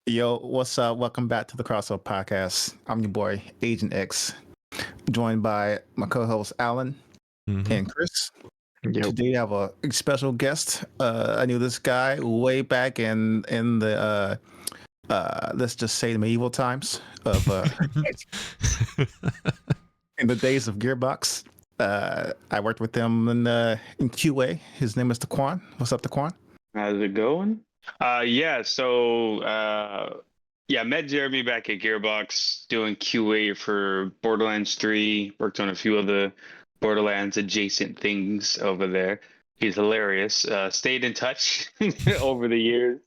Yo, what's up? Welcome back to the Crossover Podcast. I'm your boy, Agent X, joined by my co-host Alan and Chris. Yo. Today I have a special guest. I knew this guy way back in the let's just say the medieval times of in the days of Gearbox. I worked with him in QA. His name is Taquan. What's up, Taquan? How's it going? I met Jeremy back at Gearbox doing QA for Borderlands 3. Worked on a few of the Borderlands adjacent things over there. He's hilarious. Stayed in touch over the years.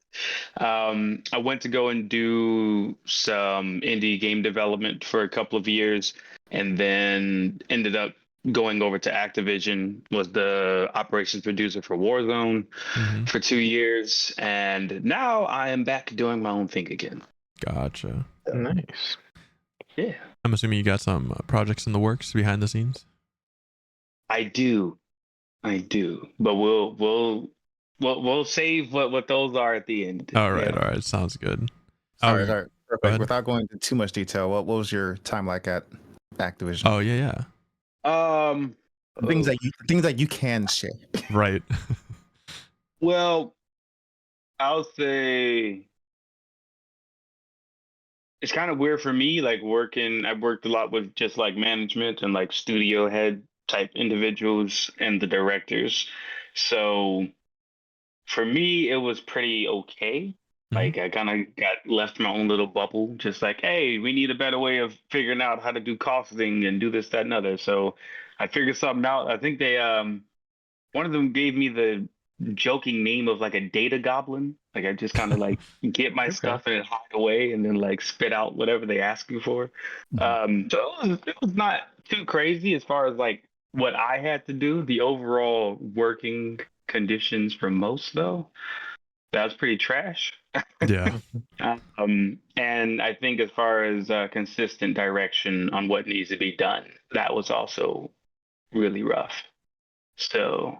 I went to go and do some indie game development for a couple of years, and then ended up going over to Activision, was the operations producer for Warzone for 2 years, and now I am back doing my own thing again. Gotcha. Nice. Yeah. I'm assuming you got some projects in the works behind the scenes. I do, but we'll save what those are at the end. All right, sounds good. Sorry, perfect. Without going into too much detail, what was your time like at Activision? Oh yeah. Things that you can share. Right. Well, I'll say it's kind of weird for me, like I've worked a lot with just like management and like studio head type individuals and the directors. So for me, it was pretty okay. Like I kind of got left my own little bubble, just like, hey, we need a better way of figuring out how to do costing and do this, that, and other. So I figured something out. I think they one of them gave me the joking name of like a data goblin. Like I just kind of like get my stuff and hide away and then like spit out whatever they ask you for. So it was not too crazy as far as like what I had to do. The overall working conditions for most though, that was pretty trash. Yeah. And I think as far as consistent direction on what needs to be done, that was also really rough. So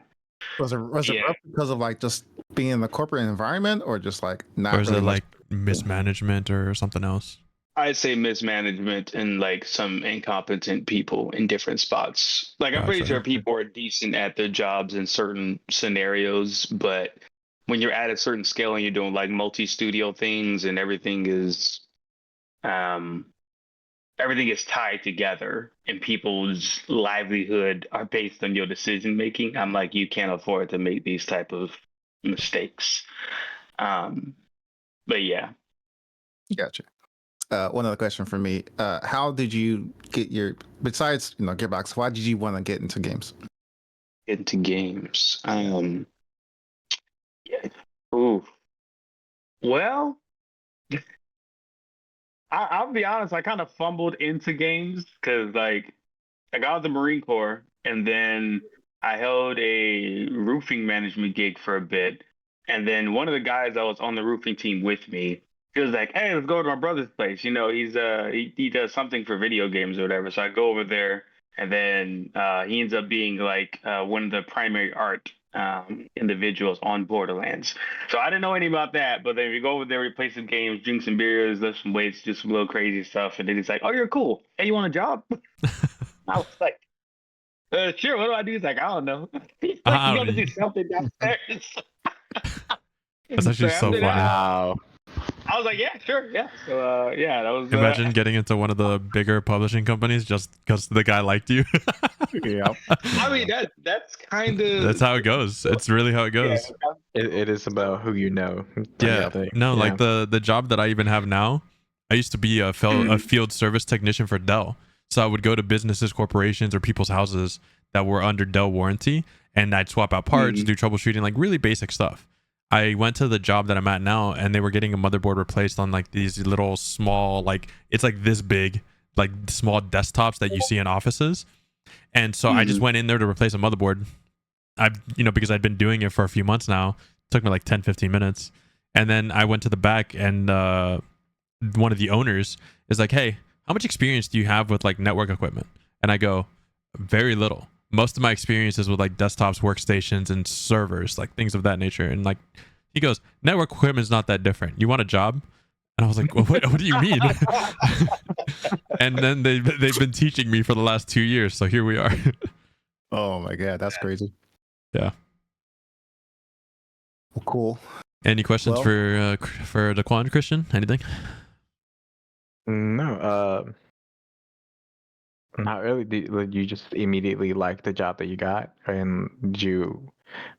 was it rough because of like just being in the corporate environment, or just like not? Or is it like mismanagement or something else? I'd say mismanagement and like some incompetent people in different spots. Like I'm pretty sure people are decent at their jobs in certain scenarios, but when you're at a certain scale and you're doing like multi-studio things and everything is tied together and people's livelihood are based on your decision making, I'm like, you can't afford to make these type of mistakes. But yeah. Gotcha. One other question for me. How did you get besides Gearbox, why did you want to get into games? Well, I'll be honest, I kind of fumbled into games because like I got out of the Marine Corps and then I held a roofing management gig for a bit. And then one of the guys that was on the roofing team with me, he was like, hey, let's go to my brother's place. You know, he does something for video games or whatever. So I go over there, and then he ends up being like one of the primary art individuals on Borderlands. So I didn't know anything about that, but then we go over there, we play some games, drink some beers, lift some weights, do some little crazy stuff, and then he's like, oh, you're cool. Hey, you want a job? I was like, sure, what do I do? He's like, I don't know. He's like, you gotta do something downstairs. That's actually so funny. Wow. I was like, yeah, sure, yeah. So yeah, that was imagine getting into one of the bigger publishing companies just because the guy liked you. Yeah. I mean that's kind of that's how it goes. It's really how it goes. Yeah, it is about who you know. Yeah. No, like the job that I even have now, I used to be a field service technician for Dell. So I would go to businesses, corporations, or people's houses that were under Dell warranty, and I'd swap out parts, do troubleshooting, like really basic stuff. I went to the job that I'm at now, and they were getting a motherboard replaced on like these little small, like it's like this big, like small desktops that you see in offices. And so I just went in there to replace a motherboard. Because I'd been doing it for a few months now. It took me like 10-15 minutes. And then I went to the back, and one of the owners is like, hey, how much experience do you have with like network equipment? And I go, very little. Most of my experience is with like desktops, workstations, and servers, like things of that nature. And like he goes, network equipment is not that different. You want a job? And I was like, well, what do you mean? And then they've been teaching me for the last 2 years, so here we are. Oh my god, that's crazy. Yeah. Well, cool. Any questions for Daquan, Christian? Anything? No, not really. Did you just immediately like the job that you got, and did you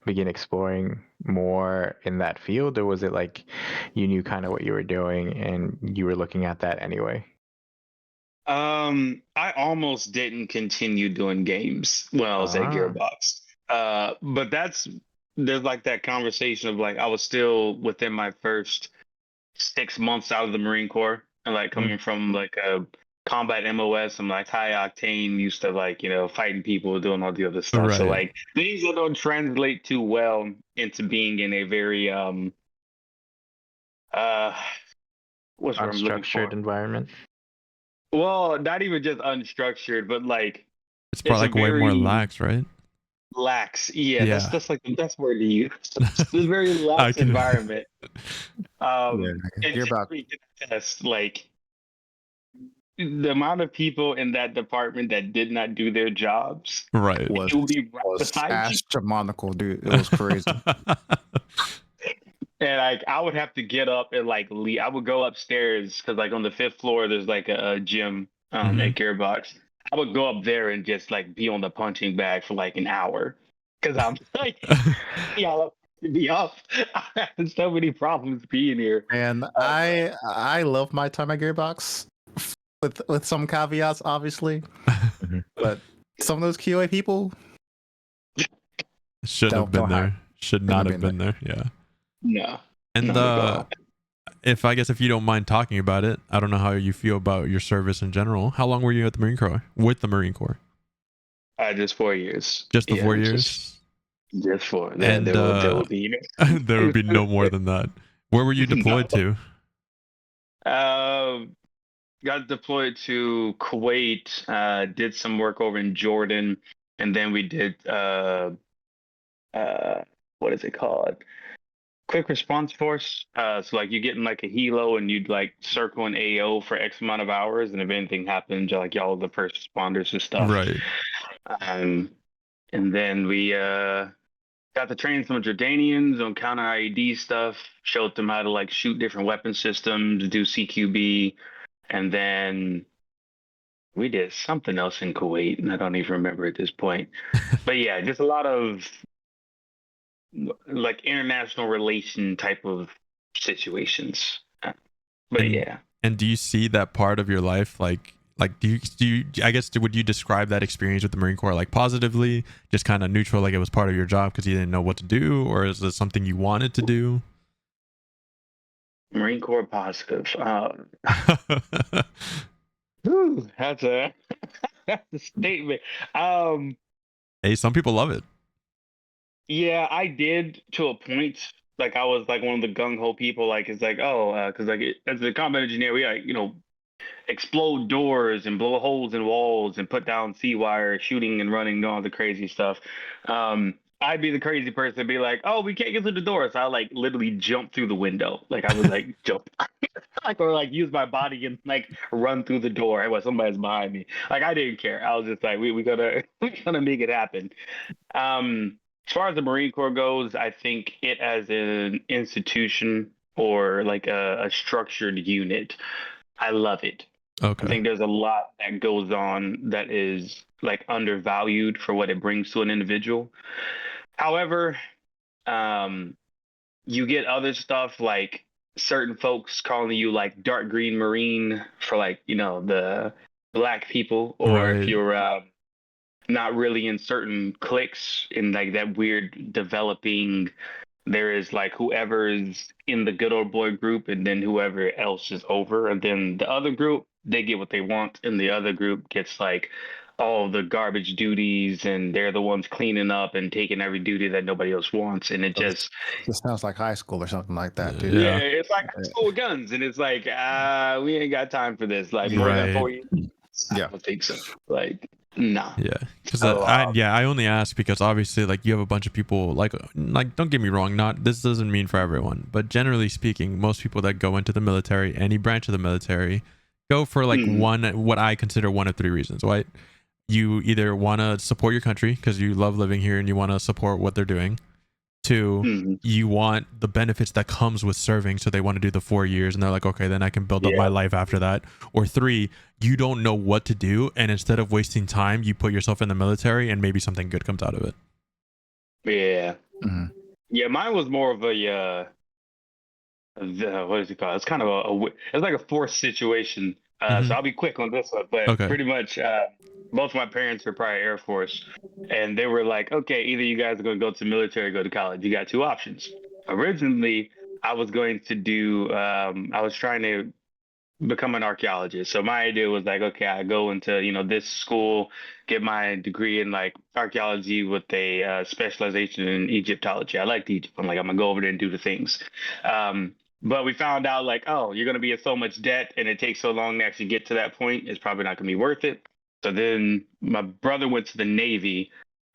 begin exploring more in that field, or was it like you knew kind of what you were doing and you were looking at that anyway? I almost didn't continue doing games when I was at Gearbox. But there's like that conversation of like I was still within my first 6 months out of the Marine Corps, and like coming from like a combat MOS, I'm like high octane, used to like, fighting people, doing all the other stuff. So Right. like things that don't translate too well into being in a very what's what I'm looking for? Unstructured environment. Well, not even just unstructured, but like It's probably like way more lax, right? Lax. Yeah, that's like the best word to use. It's a very lax environment. And Gearbox. test like the amount of people in that department that did not do their jobs. Right. It would be right was beside you. astronomical, dude. It was crazy. And like I would have to get up and like leave. I would go upstairs because like on the 5th floor there's like a gym at Gearbox. I would go up there and just like be on the punching bag for like an hour because I'm like, y'all be up. I had so many problems being here. And I love my time at Gearbox, with some caveats, obviously. But some of those QA people should have been there. Should not have been there. Yeah. No. And if you don't mind talking about it, I don't know how you feel about your service in general. How long were you at the Marine Corps? With the Marine Corps? Just 4 years. Just the 4 years? Just 4. And there will be there would be no more than that. Where were you deployed to? Got deployed to Kuwait, did some work over in Jordan, and then we did what is it called? Quick response force. So like you get in like a helo and you'd like circle an AO for X amount of hours, and if anything happens, like y'all are the first responders and stuff. Right. And then we got to train some Jordanians on counter IED stuff, showed them how to like shoot different weapon systems, do CQB, and then we did something else in Kuwait, and I don't even remember at this point. But yeah, just a lot of like international relation type of situations. But yeah. And do you see that part of your life like do you I guess would you describe that experience with the Marine Corps like positively, just kind of neutral, like it was part of your job because you didn't know what to do, or is it something you wanted to do? Marine Corps positive. That's a statement. Hey, some people love it. Yeah, I did to a point. Like I was like one of the gung ho people. Like it's like because like as a combat engineer, we like explode doors and blow holes in walls and put down sea wire, shooting and running, all the crazy stuff. I'd be the crazy person, be like, oh, we can't get through the door, so I like literally jump through the window. Like I would like jump, like or like use my body and like run through the door. While somebody's behind me. Like I didn't care. I was just like, we gotta make it happen. As far as the Marine Corps goes, I think it as an institution or like a structured unit, I love it. Okay. I think there's a lot that goes on that is like undervalued for what it brings to an individual. However, you get other stuff like certain folks calling you like dark green Marine for like, the black people, or if you're not really in certain cliques in like that weird developing, there is like whoever is in the good old boy group and then whoever else is over, and then the other group, they get what they want, and the other group gets like all the garbage duties, and they're the ones cleaning up and taking every duty that nobody else wants, and it just sounds like high school or something like that, dude. Yeah, it's like high school guns, and it's like we ain't got time for this. Like more than 4 years. I don't think so. Like No. Yeah, because So, I only ask because obviously like you have a bunch of people like don't get me wrong, not this doesn't mean for everyone, but generally speaking, most people that go into the military, any branch of the military, go for like what I consider one of three reasons, right? You either want to support your country because you love living here and you want to support what they're doing. Two, you want the benefits that comes with serving, so they want to do the 4 years and they're like, okay, then I can build up my life after that. Or three, you don't know what to do, and instead of wasting time, you put yourself in the military and maybe something good comes out of it. Yeah. Yeah, mine was more of a what is it called? It's kind of it's like a forced situation. So I'll be quick on this one, but pretty much both my parents are prior Air Force, and they were like, okay, either you guys are going to go to the military or go to college. You got two options. Originally, I was going to do, I was trying to become an archaeologist. So my idea was like, okay, I go into, this school, get my degree in like archaeology with a specialization in Egyptology. I liked Egypt. I'm like, I'm gonna go over there and do the things. But we found out like, oh, you're gonna be in so much debt and it takes so long to actually get to that point. It's probably not gonna be worth it. So then my brother went to the Navy,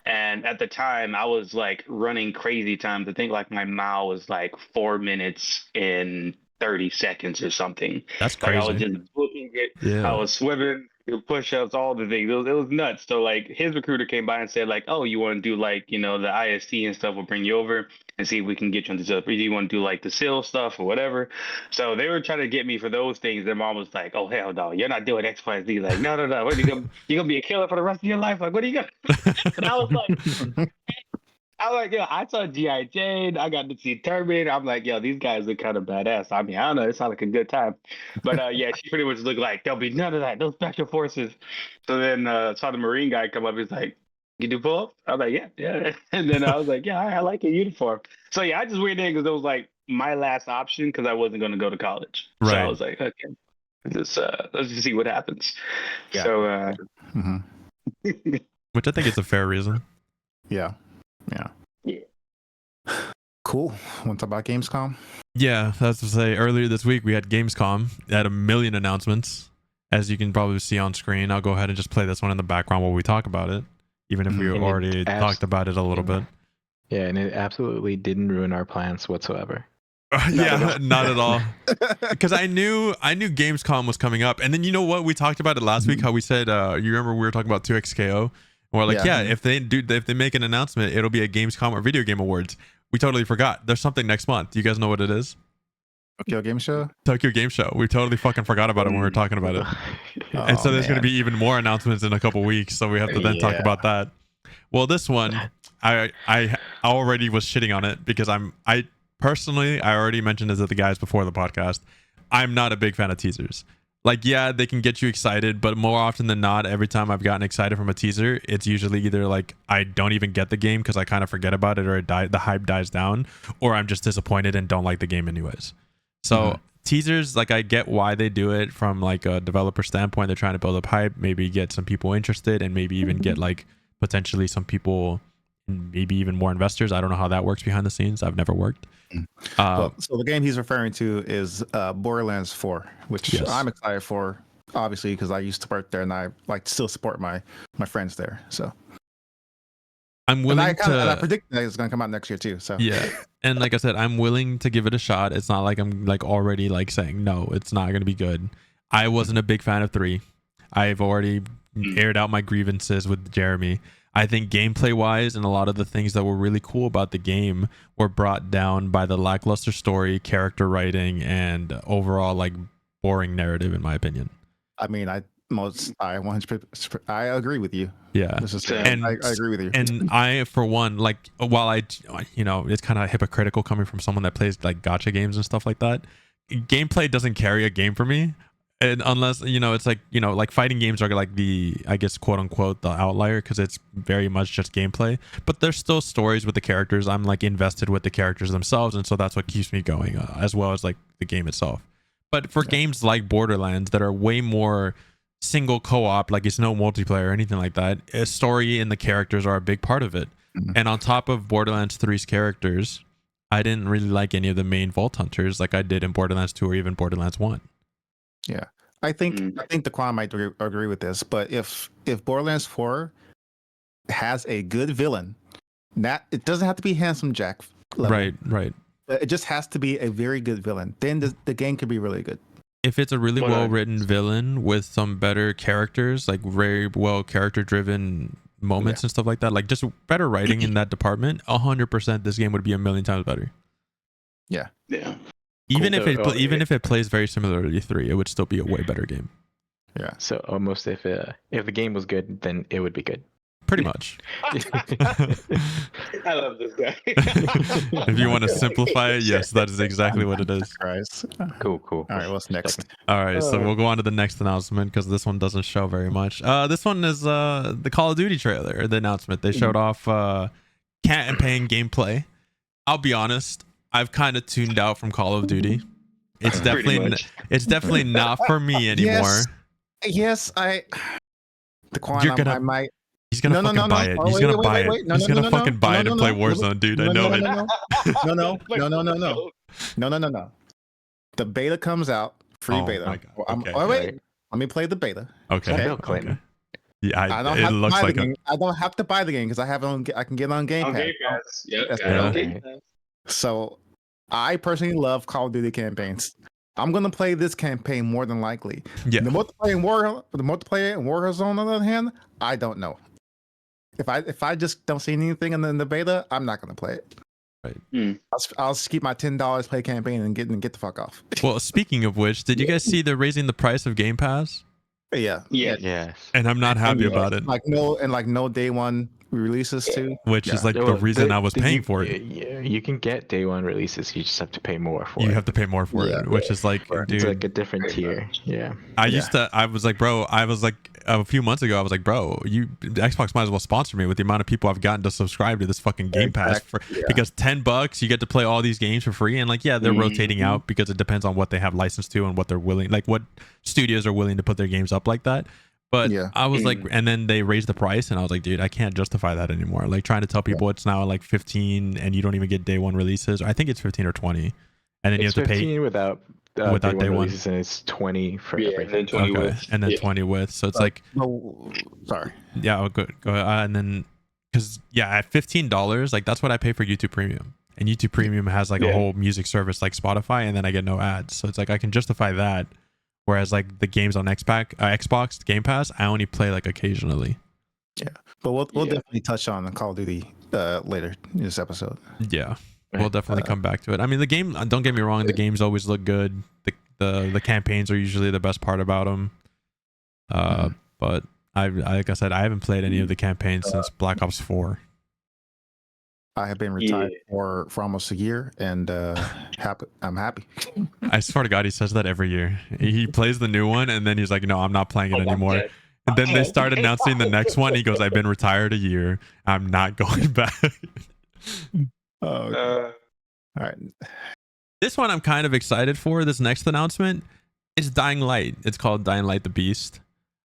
and at the time I was like running crazy times. I think like my mile was like 4 minutes in 30 seconds or something. That's crazy. Like I was just booking it. Yeah. I was swimming, push-ups, all the things. It was nuts. So like his recruiter came by and said like, oh, you want to do like, the IST and stuff, we'll bring you over and see if we can get you into stuff. Or you want to do like the SEAL stuff or whatever. So they were trying to get me for those things. Their mom was like, oh, hell no, you're not doing X, Y, Z. Like, no. What are you gonna be a killer for the rest of your life? Like, what are you gonna? And I was like, yo, I saw G.I. Jane. I got to see Terminator. I'm like, yo, these guys are kind of badass. I mean, I don't know. It sounded like a good time. But yeah, she pretty much looked like there'll be none of that. No special forces. So then saw the Marine guy come up. He's like, you do pull up? I was like, yeah. And then I was like, yeah, I like your uniform. So yeah, I just went in because it was like my last option because I wasn't going to go to college. Right. So I was like, okay, let's just see what happens. Yeah. So, which I think is a fair reason. Yeah. Cool. Want to talk about Gamescom? Yeah, that's to say, earlier this week we had Gamescom. It had a million announcements, as you can probably see on screen. I'll go ahead and just play this one in the background while we talk about it, even if we already talked about it a little bit. Yeah, and it absolutely didn't ruin our plans whatsoever. Not at all. Because I knew Gamescom was coming up, and then you know what? We talked about it last week. How we said, you remember we were talking about 2XKO. We're like, if they make an announcement, it'll be a Gamescom or Video Game Awards. We totally forgot. There's something next month. Do you guys know what it is? Tokyo Game Show? Tokyo Game Show. We totally fucking forgot about it when we were talking about it. And so there's going to be even more announcements in a couple weeks. So we have to then talk about that. Well, this one, I already was shitting on it because I personally already mentioned this to the guys before the podcast. I'm not a big fan of teasers. Like, yeah, they can get you excited, but more often than not, every time I've gotten excited from a teaser, it's usually either like I don't even get the game because I kind of forget about it, or the hype dies down, or I'm just disappointed and don't like the game anyways. So teasers, like I get why they do it from like a developer standpoint. They're trying to build up hype, maybe get some people interested, and maybe even get like potentially some people, maybe even more investors. I don't know how that works behind the scenes. I've never worked. So the game he's referring to is Borderlands 4, which I'm excited for, obviously, because I used to work there and I like still support my friends there. So I'm willing and I predict that it's going to come out next year too. So yeah, and like I said, I'm willing to give it a shot. It's not like I'm like already like saying no, it's not going to be good. I wasn't a big fan of 3. I've already aired out my grievances with Jeremy. I think gameplay wise and a lot of the things that were really cool about the game were brought down by the lackluster story, character writing, and overall like boring narrative, in my opinion. I mean, I 100% I agree with you. Yeah, and I agree with you. And I, for one, like while it's kind of hypocritical coming from someone that plays like gacha games and stuff like that. Gameplay doesn't carry a game for me. And unless it's like fighting games are like the, I guess, quote unquote, the outlier because it's very much just gameplay, but there's still stories with the characters. I'm like invested with the characters themselves, and so that's what keeps me going, as well as like the game itself. But for games like Borderlands that are way more single co-op, like it's no multiplayer or anything like that, a story and the characters are a big part of it. And on top of Borderlands 3's characters, I didn't really like any of the main Vault Hunters like I did in Borderlands 2 or even Borderlands 1. Yeah. I think the Quan might agree with this, but if Borderlands 4 has a good villain, it doesn't have to be Handsome Jack level, right. It just has to be a very good villain. Then the game could be really good. If it's a really well written villain with some better characters, like very well character driven moments and stuff like that, like just better writing in that department, 100% this game would be a million times better. Yeah. Even if it plays very similar to 3, it would still be a way better game. Yeah. So almost if the game was good, then it would be good. Pretty much. I love this guy. If you want to simplify it, yes, that is exactly what it is. Cool. All right, what's next? All right, so we'll go on to the next announcement because this one doesn't show very much. This one is the Call of Duty trailer, the announcement. They showed off campaign gameplay. I'll be honest, I've kind of tuned out from Call of Duty. It's definitely not for me anymore. Yes, the Quan, I might. He's gonna fucking buy it. He's gonna buy it. He's gonna fucking buy it and play Warzone, dude. I know it. No. The beta comes out. Free beta. Wait. Let me play the beta. Okay. Yeah, I don't have to buy the game because I can get on Game Pass. Yeah. So I personally love Call of Duty campaigns. I'm gonna play this campaign more than likely. Yeah. The multiplayer in Warzone, on the other hand, I don't know. If I just don't see anything in the beta, I'm not gonna play it. Right. I'll just keep my $10 play campaign and get the fuck off. Well, speaking of which, did you guys see they're raising the price of Game Pass? Yeah. Yes. And I'm not happy about it. Like no day one releases too. Which is like the reason I was paying for it. Yeah, you can get day one releases. You just have to pay more for it. You have to pay more for it, which is like, dude, it's like a different tier. Yeah. I was like, a few months ago, I was like, bro, Xbox might as well sponsor me with the amount of people I've gotten to subscribe to this fucking Game Pass because $10 you get to play all these games for free. And like, they're rotating out because it depends on what they have licensed to and what they're willing, like what studios are willing to put their games up like that. But I was like, and then they raised the price, and I was like, dude, I can't justify that anymore. Like trying to tell people it's now like 15, and you don't even get day one releases. I think it's 15 or 20, and then you have to pay without day one releases, and it's 20 for everything. And then 20 with. So it's like, sorry. Yeah, I'll go ahead. And then because at $15, like that's what I pay for YouTube Premium, and YouTube Premium has like a whole music service like Spotify, and then I get no ads. So it's like I can justify that. Whereas like the games on Xbox Game Pass, I only play like occasionally. Yeah, but we'll definitely touch on Call of Duty later in this episode. Yeah, we'll definitely come back to it. I mean, the game. Don't get me wrong, the games always look good. The campaigns are usually the best part about them. But like I said, I haven't played any of the campaigns since Black Ops 4. I have been retired for almost a year, and I'm happy. I swear to God, he says that every year. He plays the new one, and then he's like, "No, I'm not playing it anymore." And then they start announcing the next one. He goes, "I've been retired a year. I'm not going back." All right. This one I'm kind of excited for. This next announcement is Dying Light. It's called Dying Light: The Beast.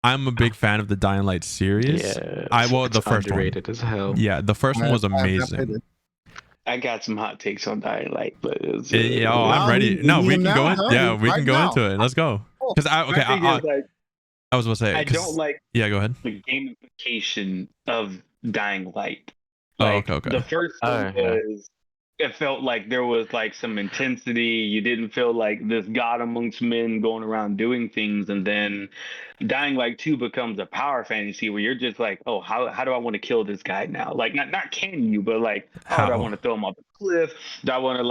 I'm a big fan of the Dying Light series. Yeah, the first one. Underrated as hell. Yeah, the first one was amazing. I got some hot takes on Dying Light, but I'm ready. No, we can go in. Yeah, we can go into it. Let's go. Because I was gonna say I don't like. Yeah, go ahead. The gamification of Dying Light. Okay. The first one was. It felt like there was like some intensity. You didn't feel like this God amongst men going around doing things. And then Dying Light 2 becomes a power fantasy where you're just like, oh, how do I want to kill this guy now? Like, not can you, but like, how do I want to throw him off the cliff? Do I want to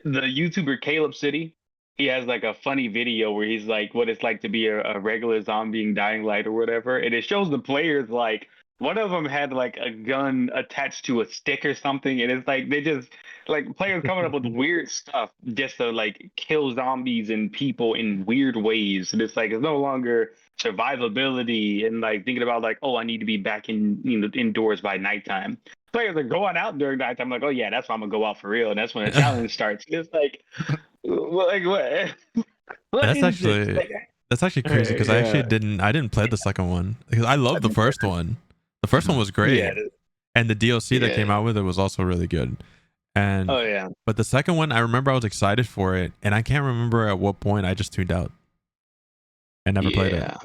the YouTuber Caleb City? He has like a funny video where he's like, what it's like to be a regular zombie in Dying Light or whatever. And it shows the players like, one of them had like a gun attached to a stick or something, and it's like they just like players coming up with weird stuff just to like kill zombies and people in weird ways. And it's like it's no longer survivability and like thinking about like, oh, I need to be back indoors by nighttime. Players are going out during nighttime, like, oh yeah, that's why I'm gonna go out for real, and that's when the challenge starts. It's like what? That's actually crazy because I didn't play the second one because I love the first one. The first one was great, and the DLC that came out with it was also really good. And Oh yeah. but the second one, I remember I was excited for it, and I can't remember at what point I just tuned out and never played it.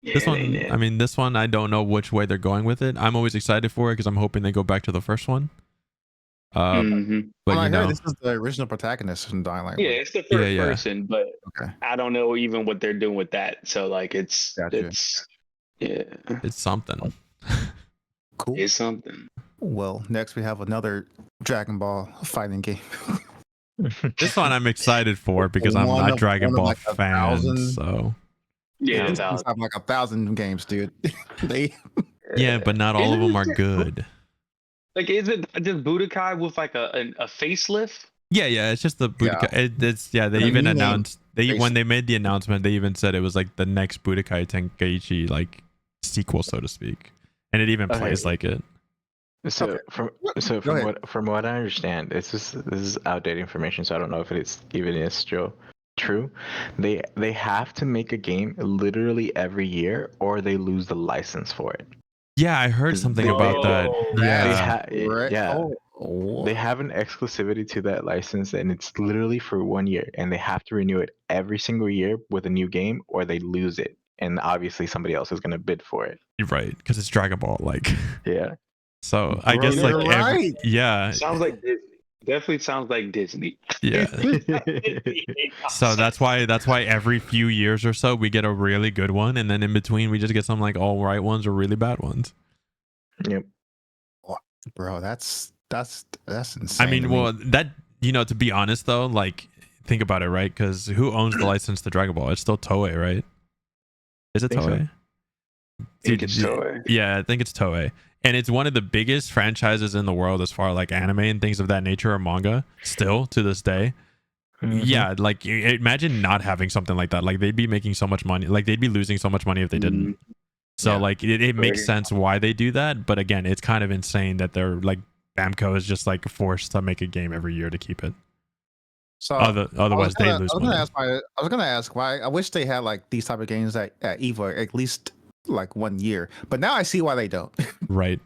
This one, I mean, this one, I don't know which way they're going with it. I'm always excited for it because I'm hoping they go back to the first one. But I heard this is the original protagonist from Dying Light. Yeah, it's the first person, but I don't know even what they're doing with that. So like, it's something. Cool. It's something. Well, next we have another Dragon Ball fighting game. This one I'm excited for because I'm not Dragon Ball fan. So yeah, it's have like 1,000 games, dude. But not all of them are good. Like, is it just Budokai with like a facelift? Yeah, it's just the Budokai. They even announced when they made the announcement, they even said it was like the next Budokai Tenkaichi like sequel, so to speak, and it even plays like it. So from what I understand, this is outdated information, so I don't know if it's even is still true. They have to make a game literally every year, or they lose the license for it. Yeah, I heard something about that. They have an exclusivity to that license, and it's literally for 1 year, and they have to renew it every single year with a new game, or they lose it, and obviously somebody else is going to bid for it. Right, because it's Dragon Ball, like. Yeah. So I guess like sounds like Disney. Definitely sounds like Disney. Yeah. So that's why every few years or so we get a really good one, and then in between we just get some like all right ones or really bad ones. Yep. Bro, that's insane. I mean, well, that, you know, to be honest though, like think about it, right? Because who owns the license to Dragon Ball? It's still Toei, right? Is it Toei? I think it's Toei. Yeah, I think it's Toei. And it's one of the biggest franchises in the world as far like anime and things of that nature or manga still to this day. Yeah, like imagine not having something like that. Like they'd be making so much money. Like they'd be losing so much money if they didn't. So like it makes sense why they do that. But again, it's kind of insane that they're like Bamco is just like forced to make a game every year to keep it. So otherwise they lose money. I was gonna ask why. I wish they had like these type of games at EVO at least like 1 year, but now I see why they don't. Right.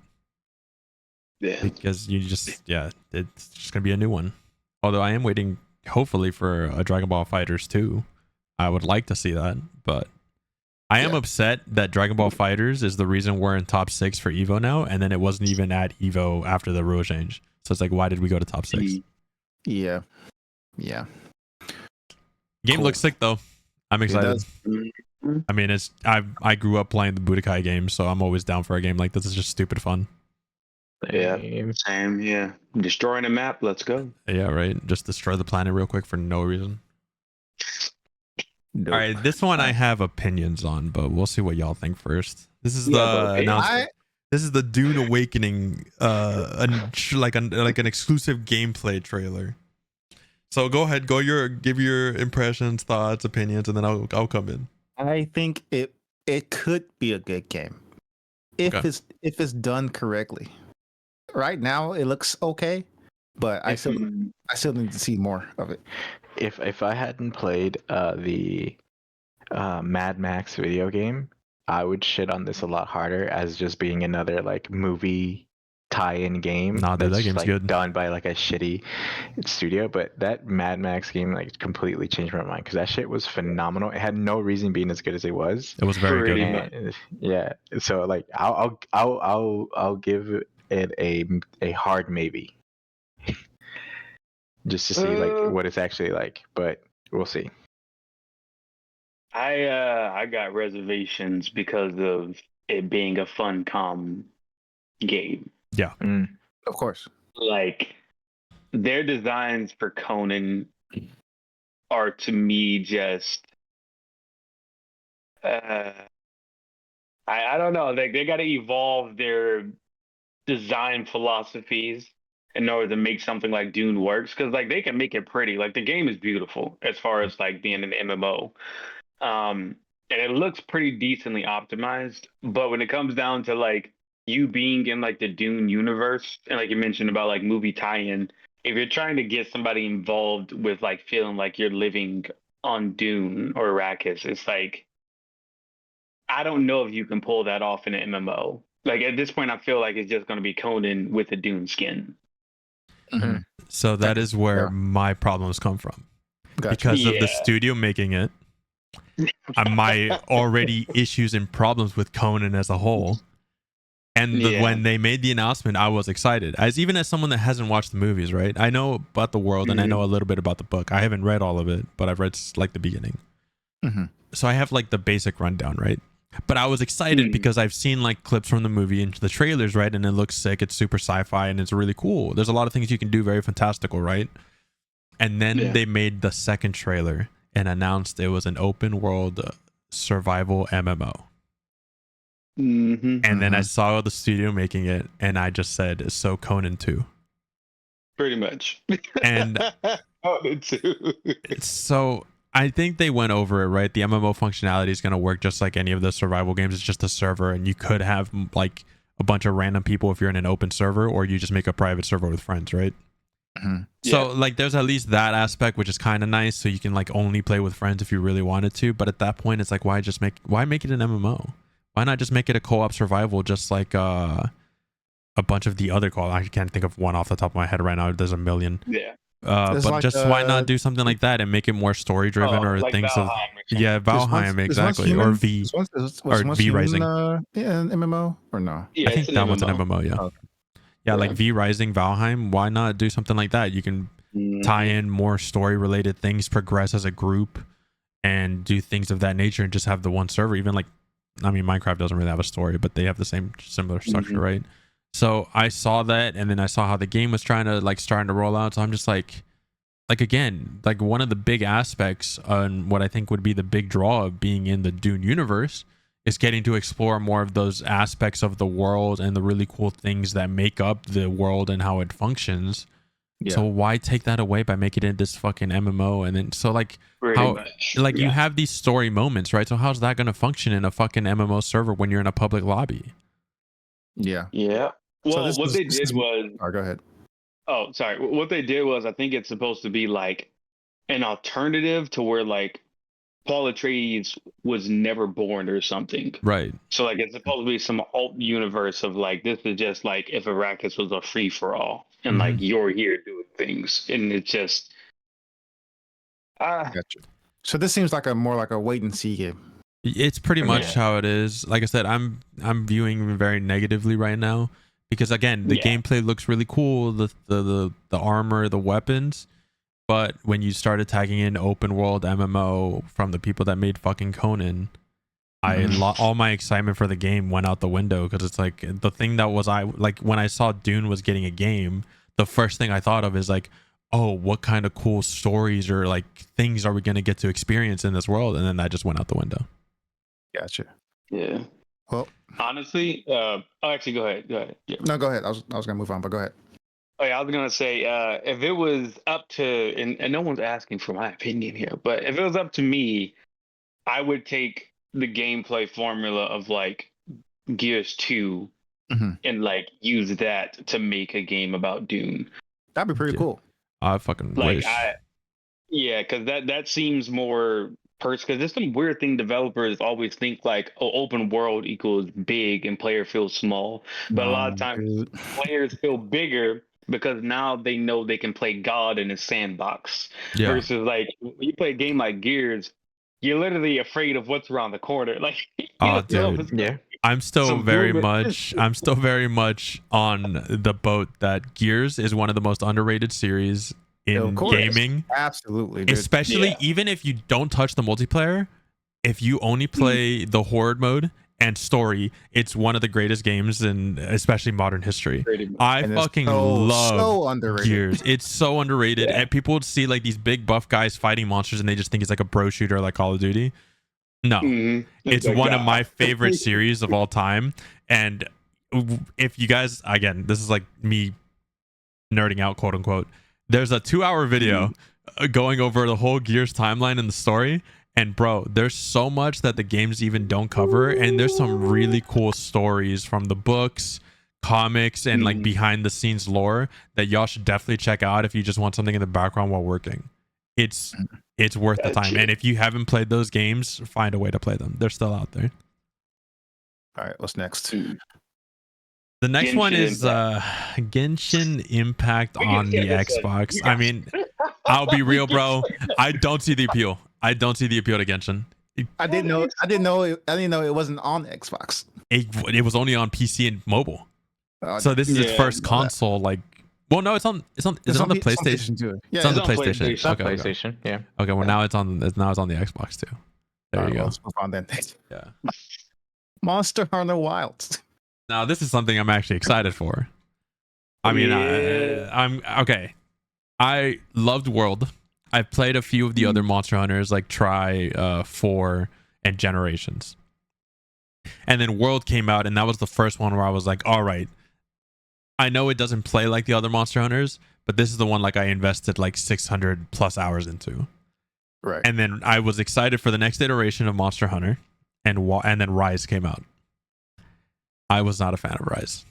Yeah. Because you just it's just gonna be a new one. Although I am waiting hopefully for a Dragon Ball Fighters 2. I would like to see that, but I am upset that Dragon Ball Fighters is the reason we're in top 6 for EVO now, and then it wasn't even at EVO after the rule change. So it's like, why did we go to top 6? Yeah. Game looks sick though. I'm excited. I mean, I grew up playing the Budokai games, so I'm always down for a game like this. It's just stupid fun. Yeah, same. Yeah, destroying a map. Let's go. Yeah, right. Just destroy the planet real quick for no reason. All right, this one I have opinions on, but we'll see what y'all think first. This is the announcement. This is the Dune Awakening, like an exclusive gameplay trailer. So go ahead, give your impressions, thoughts, opinions, and then I'll come in. I think it could be a good game if it's done correctly. Right now it looks okay, but I still need to see more of it. If I hadn't played the Mad Max video game, I would shit on this a lot harder as just being another like movie tie-in game. Nah, dude, that game's like good. Done by like a shitty studio, but that Mad Max game like completely changed my mind because that shit was phenomenal. It had no reason being as good as it was. It was very good. And, yeah, so like I'll give it a hard maybe, just to see like what it's actually like, but we'll see. I got reservations because of it being a Funcom game. Yeah. Of course. Like their designs for Conan are to me just I don't know. They got to evolve their design philosophies in order to make something like Dune works, because like they can make it pretty. Like the game is beautiful as far as like being an MMO. And it looks pretty decently optimized, but when it comes down to like you being in like the Dune universe, and like you mentioned about like movie tie-in, if you're trying to get somebody involved with like feeling like you're living on Dune or Arrakis, it's like I don't know if you can pull that off in an MMO. Like at this point, I feel like it's just going to be Conan with a Dune skin. Mhm. So that is where Yeah. my problems come from. Gotcha. Because of the Yeah. studio making it, my already issues and problems with Conan as a whole. And when they made the announcement, I was excited. Even as someone that hasn't watched the movies, right? I know about the world and I know a little bit about the book. I haven't read all of it, but I've read like the beginning. So I have like the basic rundown, right? But I was excited because I've seen like clips from the movie and the trailers, right? And it looks sick. It's super sci-fi and it's really cool. There's a lot of things you can do, very fantastical, right? And then they made the second trailer and announced it was an open world survival MMO. And then I saw the studio making it and I just said, so Conan 2. Pretty much. And Conan 2. So I think they went over it, right? The MMO functionality is going to work just like any of the survival games. It's just a server, and you could have like a bunch of random people if you're in an open server, or you just make a private server with friends, right? So like there's at least that aspect, which is kind of nice. So you can like only play with friends if you really wanted to. But at that point, it's like, why make it an MMO? Why not just make it a co-op survival, just like a bunch of the other co-op? I can't think of one off the top of my head right now. There's a million. But like, just why not do something like that and make it more story driven or like things Valheim of Valheim exactly, or V or V Rising. An MMO or no? I think that one's an MMO. Yeah, like V Rising, Valheim. Why not do something like that? You can tie in more story related things, progress as a group, and do things of that nature, and just have the one server. Even like, I mean, Minecraft doesn't really have a story, but they have the same similar structure, right? So I saw that, and then I saw how the game was starting to roll out. So I'm just like again, like one of the big aspects on what I think would be the big draw of being in the Dune universe is getting to explore more of those aspects of the world and the really cool things that make up the world and how it functions. So why take that away by making it this fucking MMO? And then so like you have these story moments, right? So how's that going to function in a fucking MMO server when you're in a public lobby? Yeah. Well, So what they did was... Oh, go ahead. Oh, sorry. What they did was, I think it's supposed to be like an alternative to where like Paul Atreides was never born or something. Right. So like it's supposed to be some alt universe of like, this is just like if Arrakis was a free for all and like you're here doing things, and it's just Gotcha. So this seems like more like a wait and see game. It's pretty much how it is. Like I said, I'm viewing very negatively right now because again, the gameplay looks really cool, the armor, the weapons, but when you started tagging in open world MMO from the people that made fucking Conan, all my excitement for the game went out the window, because it's like the thing that was when I saw Dune was getting a game, the first thing I thought of is like, oh, what kind of cool stories or like things are we going to get to experience in this world? And then that just went out the window. Gotcha. Yeah. Well, honestly, actually, go ahead. Yeah. No, go ahead. I was gonna move on, but go ahead. Oh yeah, I was gonna say, if it was up to, and no one's asking for my opinion here, but if it was up to me, I would take the gameplay formula of like Gears 2 and like use that to make a game about Dune. That'd be pretty cool. I fucking wish. Because that seems more because there's some weird thing developers always think like, oh, open world equals big and player feels small, but a lot of times players feel bigger because now they know they can play God in a sandbox. Versus like when you play a game like Gears, you're literally afraid of what's around the corner. Like, dude, I'm still very much on the boat that Gears is one of the most underrated series in gaming. Absolutely, dude. Especially even if you don't touch the multiplayer, if you only play the horde mode and story, it's one of the greatest games in especially modern history. I fucking love Gears. It's so underrated. And people would see like these big buff guys fighting monsters and they just think it's like a bro shooter like Call of Duty. No, it's one of my favorite series of all time. And if you guys, again, this is like me nerding out, quote unquote. There's a 2-hour video going over the whole Gears timeline and the story. And bro, there's so much that the games even don't cover. And there's some really cool stories from the books, comics, and like behind the scenes lore that y'all should definitely check out if you just want something in the background while working. It's worth the time. And if you haven't played those games, find a way to play them. They're still out there. All right, what's next? The next Genshin one is Impact. Genshin Impact We can on the skip this one. Xbox. You I guys- mean, I'll be real, bro. I don't see the appeal. I don't see the appeal to Genshin. I didn't know it wasn't on Xbox. It was only on PC and mobile. So this is its Yeah, first I know console. Like, well, no, it's on is it on the PlayStation? too. It's Yeah, on the it's on PlayStation. PlayStation. Okay, okay. PlayStation, yeah. Okay, well now it's on the Xbox too. There you Alright, go. well, let's move on then. Yeah. Monster Hunter Wilds. Now this is something I'm actually excited for. I mean, I'm okay. I loved World. I've played a few of the other Monster Hunters, like Try, 4, and Generations. And then World came out, and that was the first one where I was like, all right, I know it doesn't play like the other Monster Hunters, but this is the one like I invested like 600 plus hours into. Right. And then I was excited for the next iteration of Monster Hunter, and then Rise came out. I was not a fan of Rise.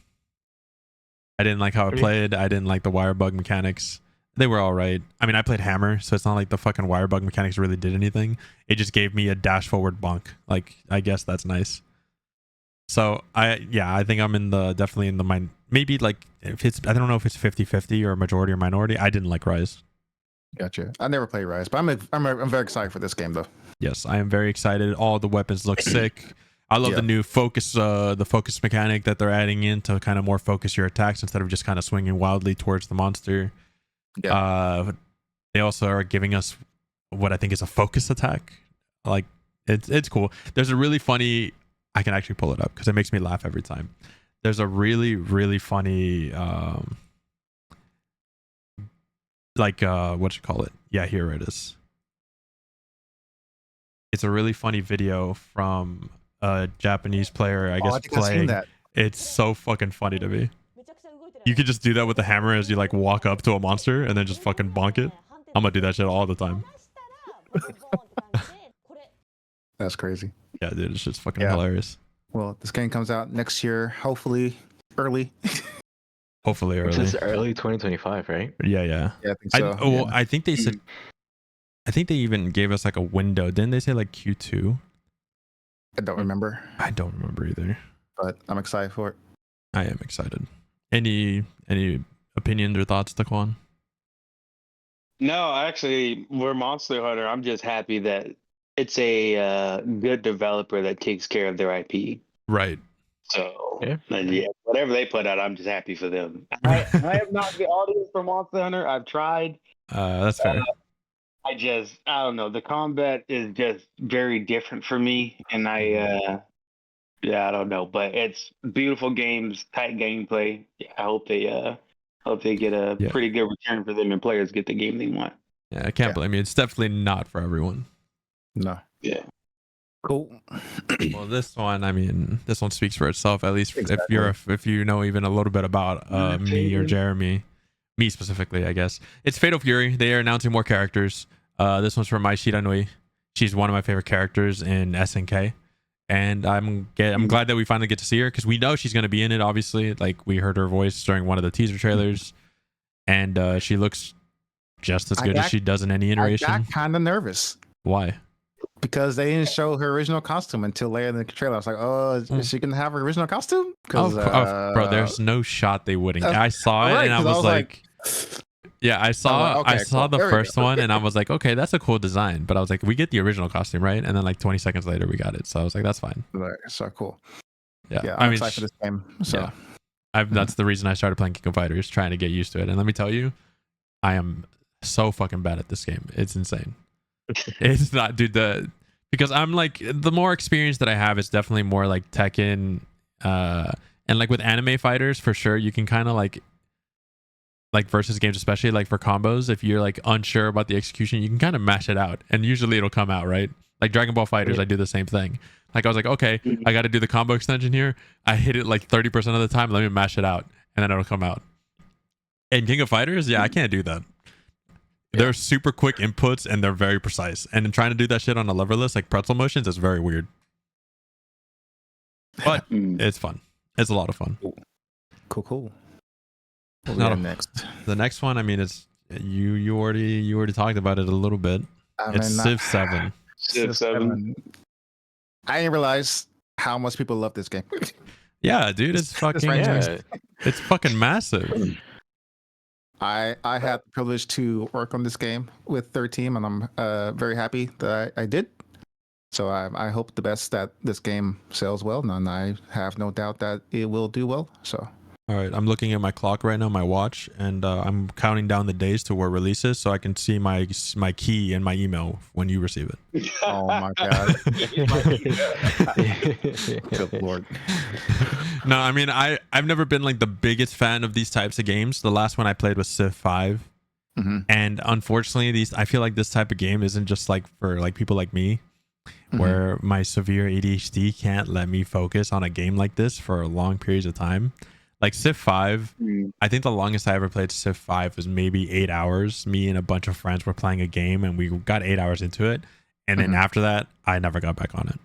I didn't like how it played. I didn't like the wire bug mechanics. They were all right. I mean, I played Hammer, so it's not like the fucking wire bug mechanics really did anything. It just gave me a dash forward bonk. Like, I guess that's nice. So I think I'm definitely in the mind. Maybe like if it's, I don't know if it's 50-50 or majority or minority. I didn't like Rise. Gotcha. I never played Rise, but I'm very excited for this game though. Yes, I am very excited. All the weapons look sick. I love the new focus, the focus mechanic that they're adding in to kind of more focus your attacks instead of just kind of swinging wildly towards the monster. Yeah. They also are giving us what I think is a focus attack. Like it's cool. There's a really funny. I can actually pull it up because it makes me laugh every time. There's a really, really funny, what you call it? Yeah, here it is. It's a really funny video from a Japanese player, I guess, playing. That. It's so fucking funny to me. You could just do that with the hammer as you like walk up to a monster and then just fucking bonk it. I'm gonna do that shit all the time. That's crazy. Yeah, dude, it's just fucking hilarious. Well, this game comes out next year, hopefully early. Hopefully early. This is early 2025, right? Yeah. Yeah, I think so. Well, I think they said. I think they even gave us like a window. Didn't they say like Q2? I don't remember. I don't remember either. But I'm excited for it. I am excited. Any opinions or thoughts, Taquan? No, actually, we're Monster Hunter. I'm just happy that it's a good developer that takes care of their IP. Right. So, yeah, whatever they put out, I'm just happy for them. I am not the audience for Monster Hunter. I've tried. That's fair. I don't know. The combat is just very different for me. And I don't know. But it's beautiful games, tight gameplay. I hope they get a pretty good return for them and players get the game they want. Yeah, I can't blame you. It's definitely not for everyone. No. Yeah. Cool. Well, this one speaks for itself. At least if you know even a little bit about me or Jeremy, me specifically, I guess it's Fatal Fury. They are announcing more characters. This one's from Mai Shiranui. She's one of my favorite characters in SNK, and I'm glad that we finally get to see her because we know she's going to be in it. Obviously, like we heard her voice during one of the teaser trailers, and she looks just as good as she does in any iteration. I got kind of nervous. Why? Because they didn't show her original costume until later in the trailer. I was like, "Oh, is she gonna have her original costume?" Bro, there's no shot they wouldn't. I saw it and I was like, "Yeah, I saw the first one and I was like, okay, that's a cool design." But I was like, "We get the original costume, right?" And then like 20 seconds later, we got it. So I was like, "That's fine." So cool. Yeah, I'm excited for this game. So that's the reason I started playing King of Fighters, trying to get used to it. And let me tell you, I am so fucking bad at this game. It's insane. It's not, dude. Because I'm like, the more experience that I have is definitely more like Tekken, and like with anime fighters for sure, you can kind of like versus games, especially like for combos, if you're like unsure about the execution, you can kind of mash it out, and usually it'll come out, right? Like Dragon Ball Fighters, I do the same thing. Like I was like, okay, I got to do the combo extension here. I hit it like 30% of the time. Let me mash it out, and then it'll come out. And King of Fighters, I can't do that. They're super quick inputs and they're very precise. And trying to do that shit on a leverless, like pretzel motions, is very weird. But it's fun. It's a lot of fun. Cool. Next. The next one, I mean, it's you already talked about it a little bit. It's Civ 7. Civ 7. I didn't realize how much people love this game. Yeah, dude, it's fucking Yeah. it's fucking massive. I had the privilege to work on this game with their team, and I'm very happy that I did. So I hope the best that this game sells well, and I have no doubt that it will do well. So. All right, I'm looking at my clock right now, my watch, and I'm counting down the days to where releases, so I can see my key and my email when you receive it. Oh my god! Good lord. No, I mean I've never been like the biggest fan of these types of games. The last one I played was Civ 5, and unfortunately, I feel like this type of game isn't just like for like people like me, where my severe ADHD can't let me focus on a game like this for long periods of time. Like Civ 5, I think the longest I ever played Civ 5 was maybe 8 hours. Me and a bunch of friends were playing a game, and we got 8 hours into it, and then after that, I never got back on it.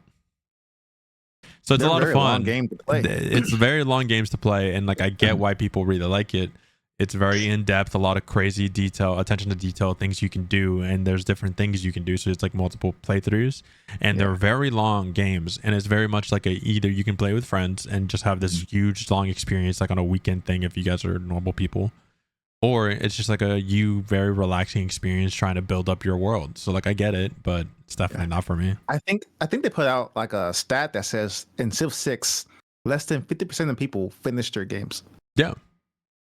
So it's a lot of fun. Long game to play. It's very long games to play, and like I get why people really like it. It's very in depth, a lot of crazy detail, attention to detail, things you can do, and there's different things you can do. So it's like multiple playthroughs, and they're very long games, and it's very much like either you can play with friends and just have this huge long experience, like on a weekend thing if you guys are normal people, or it's just like a very relaxing experience trying to build up your world. So like I get it, but it's definitely not for me. I think they put out like a stat that says in Civ 6, less than 50% of people finish their games. Yeah.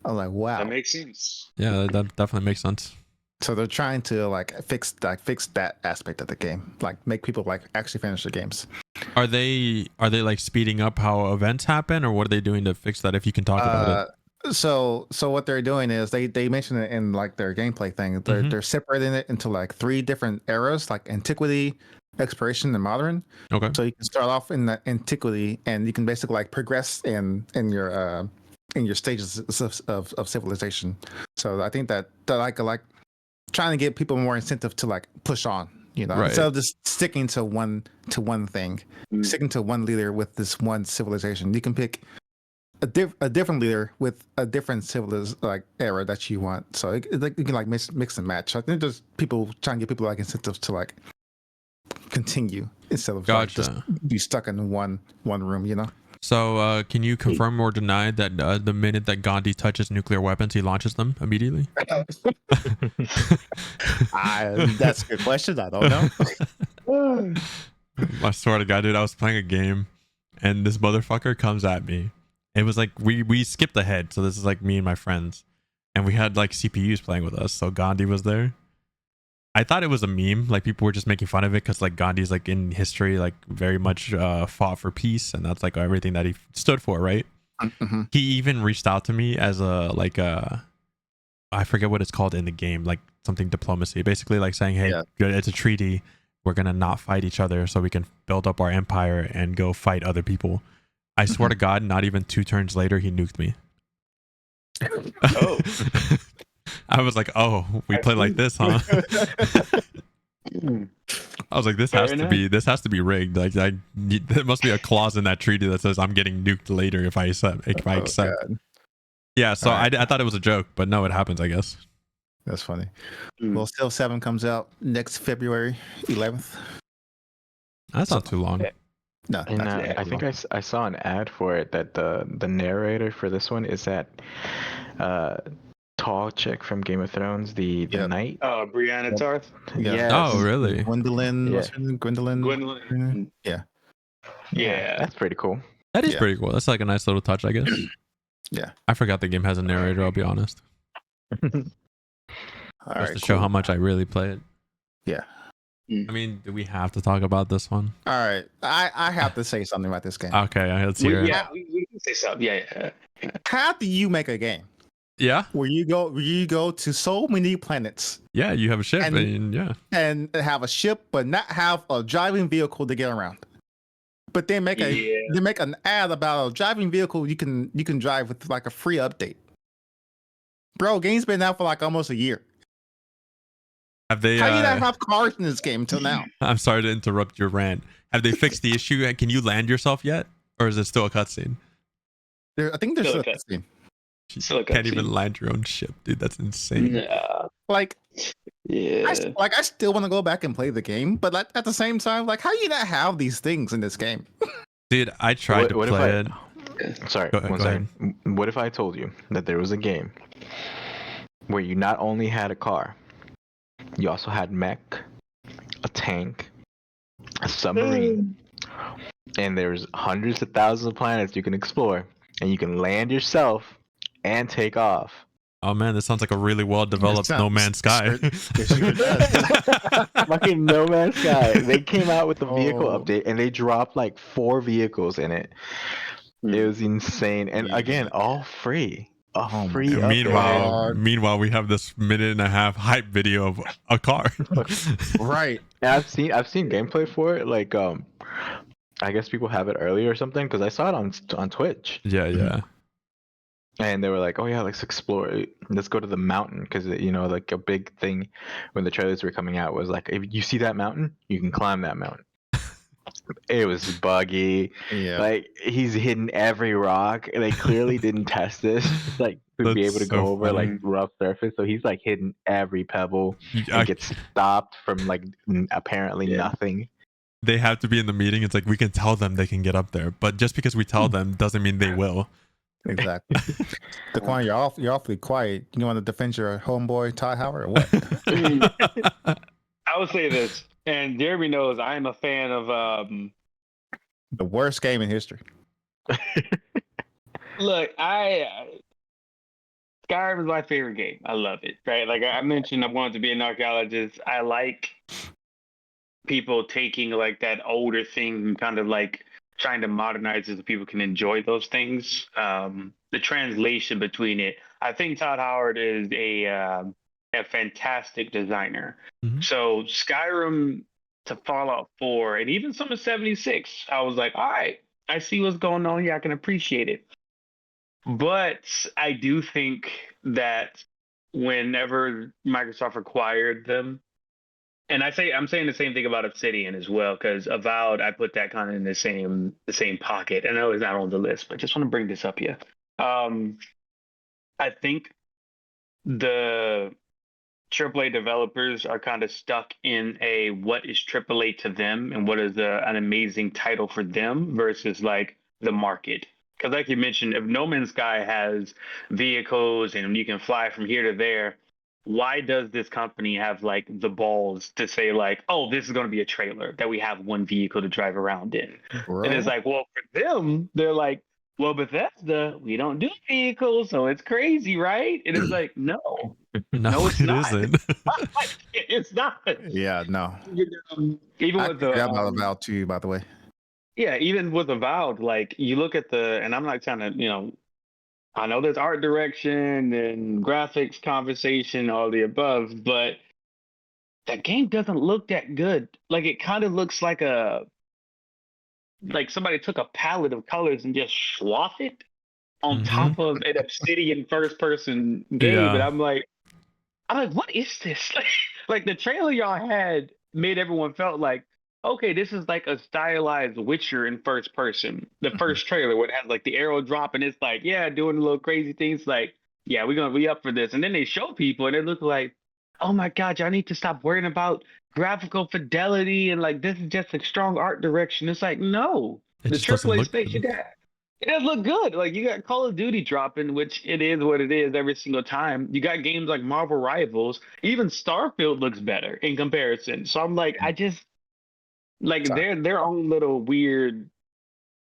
I'm like, wow. That makes sense. Yeah, that definitely makes sense. So they're trying to like fix that aspect of the game, like make people like actually finish the games. Are they like speeding up how events happen, or what are they doing to fix that? If you can talk about it. So what they're doing is they mention it in like their gameplay thing. They're separating it into like 3 different eras, like antiquity, exploration, and modern. Okay. So you can start off in the antiquity, and you can basically like progress in your stages of civilization. So I think that like trying to get people more incentive to like push on, you know, instead of just sticking to one thing, sticking to one leader with this one civilization. You can pick a different leader with a different era that you want. So you can like mix and match. I think there's people trying to get people like incentives to like continue instead of like, just be stuck in one room, you know. So, can you confirm or deny that the minute that Gandhi touches nuclear weapons, he launches them immediately? That's a good question. I don't know. I swear to God, dude, I was playing a game, and this motherfucker comes at me. It was like we skipped ahead, so this is like me and my friends, and we had like CPUs playing with us. So Gandhi was there. I thought it was a meme, like people were just making fun of it because like Gandhi's like in history like very much fought for peace, and that's like everything that he stood for, right? He even reached out to me as I forget what it's called in the game, like something diplomacy, basically like saying, hey, it's a treaty, we're gonna not fight each other so we can build up our empire and go fight other people. I swear to God, not even 2 turns later he nuked me. Oh. I was like, oh, we play like this, huh? I was like, this has to be rigged. Like, there must be a clause in that treaty that says I'm getting nuked later if I accept. God. Yeah, so I thought it was a joke, but no, it happens, I guess. That's funny. Well, Civ 7 comes out next February 11th. That's not too long. No, and I think I saw an ad for it that the narrator for this one is that tall chick from Game of Thrones, the knight. Oh, Brianna Tarth. Yes. Oh, really? Gwendolyn. Yeah. Gwendolyn. Yeah. That's pretty cool. That is pretty cool. That's like a nice little touch, I guess. Yeah. I forgot the game has a narrator, I'll be honest. Just to show how much I really play it. Yeah. I mean, do we have to talk about this one? All right. I have to say something about this game. Okay, let's hear it. Yeah, we can say something. Yeah. How do you make a game? Yeah. Where you go to so many planets. Yeah, you have a ship and have a ship, but not have a driving vehicle to get around. But they make an ad about a driving vehicle you can drive with like a free update. Bro, game's been out for like almost a year. Have they? How do you not have cars in this game until now? I'm sorry to interrupt your rant. Have they fixed the issue? Can you land yourself yet, or is it still a cutscene? I think there's still a cutscene. You can't even land your own ship, dude. That's insane. Yeah. Like, I still want to go back and play the game, but at the same time, like, how do you not have these things in this game? Dude, I tried to play it. Sorry, Go one ahead. second. What if I told you that there was a game where you not only had a car, you also had mech, a tank, a submarine, and there's hundreds of thousands of planets you can explore, and you can land yourself and take off. Oh man, this sounds like a really well developed sounds- No Man's Sky. it sure does. Fucking No Man's Sky. They came out with the vehicle Oh. update, and they dropped like 4 vehicles in it. It was insane, and again, all free. A Oh my free God. update. Meanwhile, we have this 1.5-minute hype video of a car. Right. And I've seen gameplay for it. Like I guess people have it early or something because I saw it on Twitch, Yeah. and they were like, "Oh yeah, let's explore it. Let's go to the mountain," because like a big thing when the trailers were coming out was like, if you see that mountain, you can climb that mountain. It was buggy. Yeah. Like he's hidden every rock. They clearly didn't test this, like to be That's able to so go over funny. like rough surface. So he's like hidden every pebble I- and gets stopped from like apparently nothing. They have to be in the meeting. It's like we can tell them they can get up there, but just because we tell them doesn't mean they will. Exactly. Daquan, you're awfully quiet. You want to defend your homeboy Todd Howard or what? I would say this, and Jeremy knows I am a fan of. The worst game in history. Look, Skyrim is my favorite game. I love it. Right, like I mentioned, I wanted to be an archaeologist. I like people taking like that older thing and kind of like trying to modernize it so people can enjoy those things. The translation between it, I think Todd Howard is a fantastic designer. Mhm. So Skyrim to Fallout 4 and even some of 76, I was like, all right, I see what's going on here. I can appreciate it. But I do think that whenever Microsoft acquired them, and I'm saying the same thing about Obsidian as well, because Avowed, I put that kind of in the same pocket. I know it's not on the list, but just want to bring this up here. I think the AAA developers are kind of stuck in a what is AAA to them and what is an amazing title for them versus like the market. Because like you mentioned, if No Man's Sky has vehicles and you can fly from here to there, why does this company have like the balls to say like, oh, this is going to be a trailer that we have one vehicle to drive around in? Bro. And it's like, well, for them, they're like, well, Bethesda, we don't do vehicles, so it's crazy, right? And it's like, no, No, it's it not. isn't. It's not. Yeah, no. Even I with the forgot about Avowed too, by the way. yeah, even with Avowed, like you look at and I'm not trying to, I know there's art direction and graphics, conversation, all the above, but that game doesn't look that good. Like it kind of looks like somebody took a palette of colors and just swath it on top of an Obsidian first-person game, Yeah. and I'm like, what is this? Like the trailer y'all had made everyone felt like, okay, this is like a stylized Witcher in first person. The first trailer where it has like the arrow drop and it's like, yeah, doing little crazy things. Like, yeah, we're gonna be up for this. And then they show people and it looks like, oh my god, y'all need to stop worrying about graphical fidelity and like this is just a strong art direction. It's like, no, It the just doesn't AAA look space good. you got. It does look good. Like you got Call of Duty dropping, which it is what it is every single time. You got games like Marvel Rivals. Even Starfield looks better in comparison. So I'm like, I just like their own little weird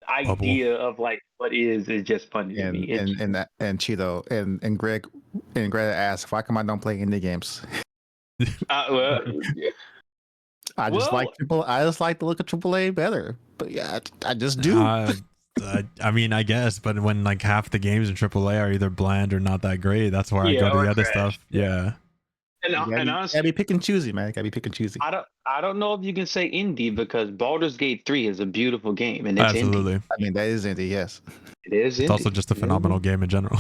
idea of like what is just funny to me. And Cheeto and Greg asked, why come I don't play indie games? Well, I just like to look at AAA better. But yeah, I just do. I mean, I guess, but when like half the games in AAA are either bland or not that great, that's where I go to the other stuff. Yeah. And honestly, gotta be pick and choosy, man. Gotta be pick and choosy. I don't know if you can say indie because Baldur's Gate 3 is a beautiful game and it's Absolutely. indie. I mean, that is indie, yes. It is indie. It's also just a phenomenal game in general.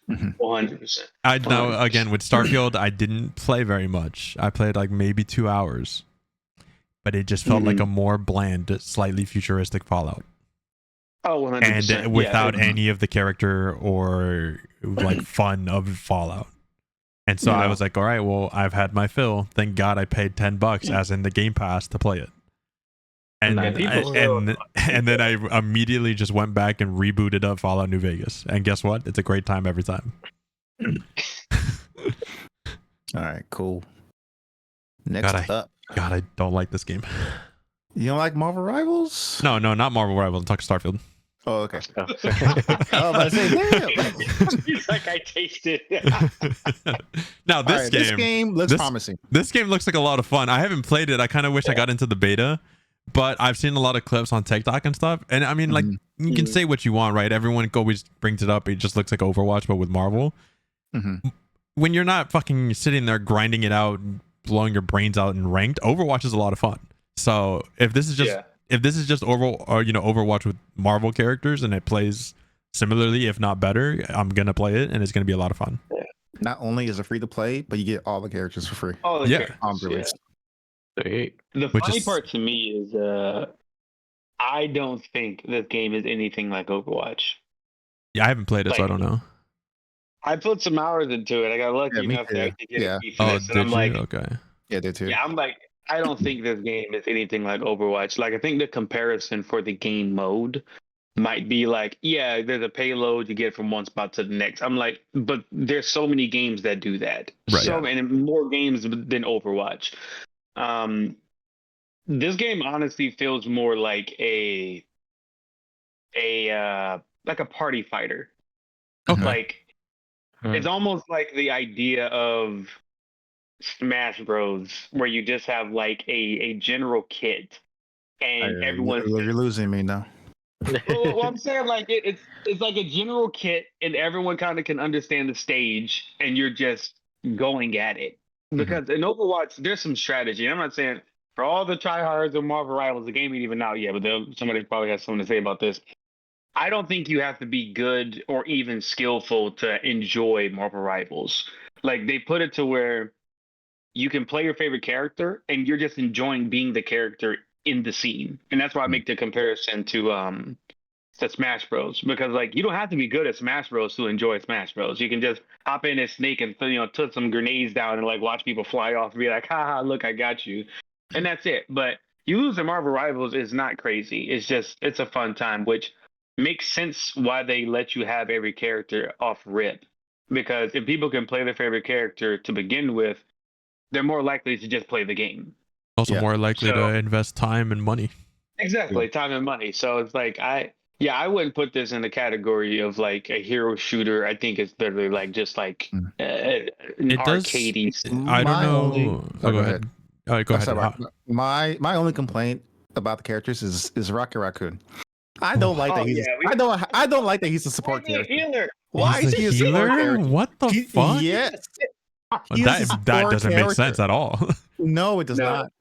100%. I know, again, with Starfield, I didn't play very much. I played like maybe 2 hours, but it just felt like a more bland, slightly futuristic Fallout. Oh, 100%. And without any of the character or like fun of Fallout. And so I was like, all right, well, I've had my fill. Thank God I paid $10 as in the Game Pass to play it. And Yeah, people and then I immediately just went back and rebooted up Fallout New Vegas. And guess what? It's a great time every time. All right, cool. Next up. God, I don't like this game. You don't like Marvel Rivals? No, not Marvel Rivals. I'm talking Starfield. Oh, okay. Oh, I was about to say, damn. He's like, I tasted. Now this game looks promising. This game looks like a lot of fun. I haven't played it. I kind of wish I got into the beta, but I've seen a lot of clips on TikTok and stuff. And I mean, like, you can say what you want, right? Everyone always brings it up. It just looks like Overwatch, but with Marvel. When you're not fucking sitting there grinding it out, blowing your brains out in ranked, Overwatch is a lot of fun. So if this is just Overwatch with Marvel characters and it plays similarly, if not better, I'm gonna play it and it's gonna be a lot of fun. Not only is it free to play, but you get all the characters for free. Oh yeah. The funny part to me is I don't think this game is anything like Overwatch. Yeah, I haven't played it, so I don't know. I put some hours into it. I got lucky enough to actually get a key for this. And I'm like, okay. Yeah, did too. Yeah, I'm like, I don't think this game is anything like Overwatch. Like, I think the comparison for the game mode might be like, yeah, there's a payload you get from one spot to the next. I'm like, but there's so many games that do that. Right. And more games than Overwatch. This game honestly feels more like a party fighter. Okay. Like, it's almost like the idea of Smash Bros, where you just have like a general kit, and everyone. You're losing me now. Well, I'm saying like it's like a general kit, and everyone kind of can understand the stage, and you're just going at it. Because in Overwatch, there's some strategy. And I'm not saying for all the tryhards of Marvel Rivals, the game ain't even out yet, but somebody probably has something to say about this. I don't think you have to be good or even skillful to enjoy Marvel Rivals. Like, they put it to where you can play your favorite character and you're just enjoying being the character in the scene. And that's why I make the comparison to Smash Bros. Because, like, you don't have to be good at Smash Bros. To enjoy Smash Bros. You can just hop in as Snake and, put some grenades down and, like, watch people fly off and be like, haha, look, I got you. And that's it. But you lose to Marvel Rivals is not crazy. It's a fun time, which makes sense why they let you have every character off rip. Because if people can play their favorite character to begin with, they're more likely to just play the game. Also more likely to invest time and money. Exactly, time and money. So it's like I wouldn't put this in the category of like a hero shooter. I think it's literally like just like an arcadey. I don't know. Go ahead. All right, go ahead. My only complaint about the characters is Rocket Raccoon. I don't like that he's. I don't like that he's a support character. Healer. Why is he a support character? What the fuck? Yes. That doesn't make sense at all. No, it does not.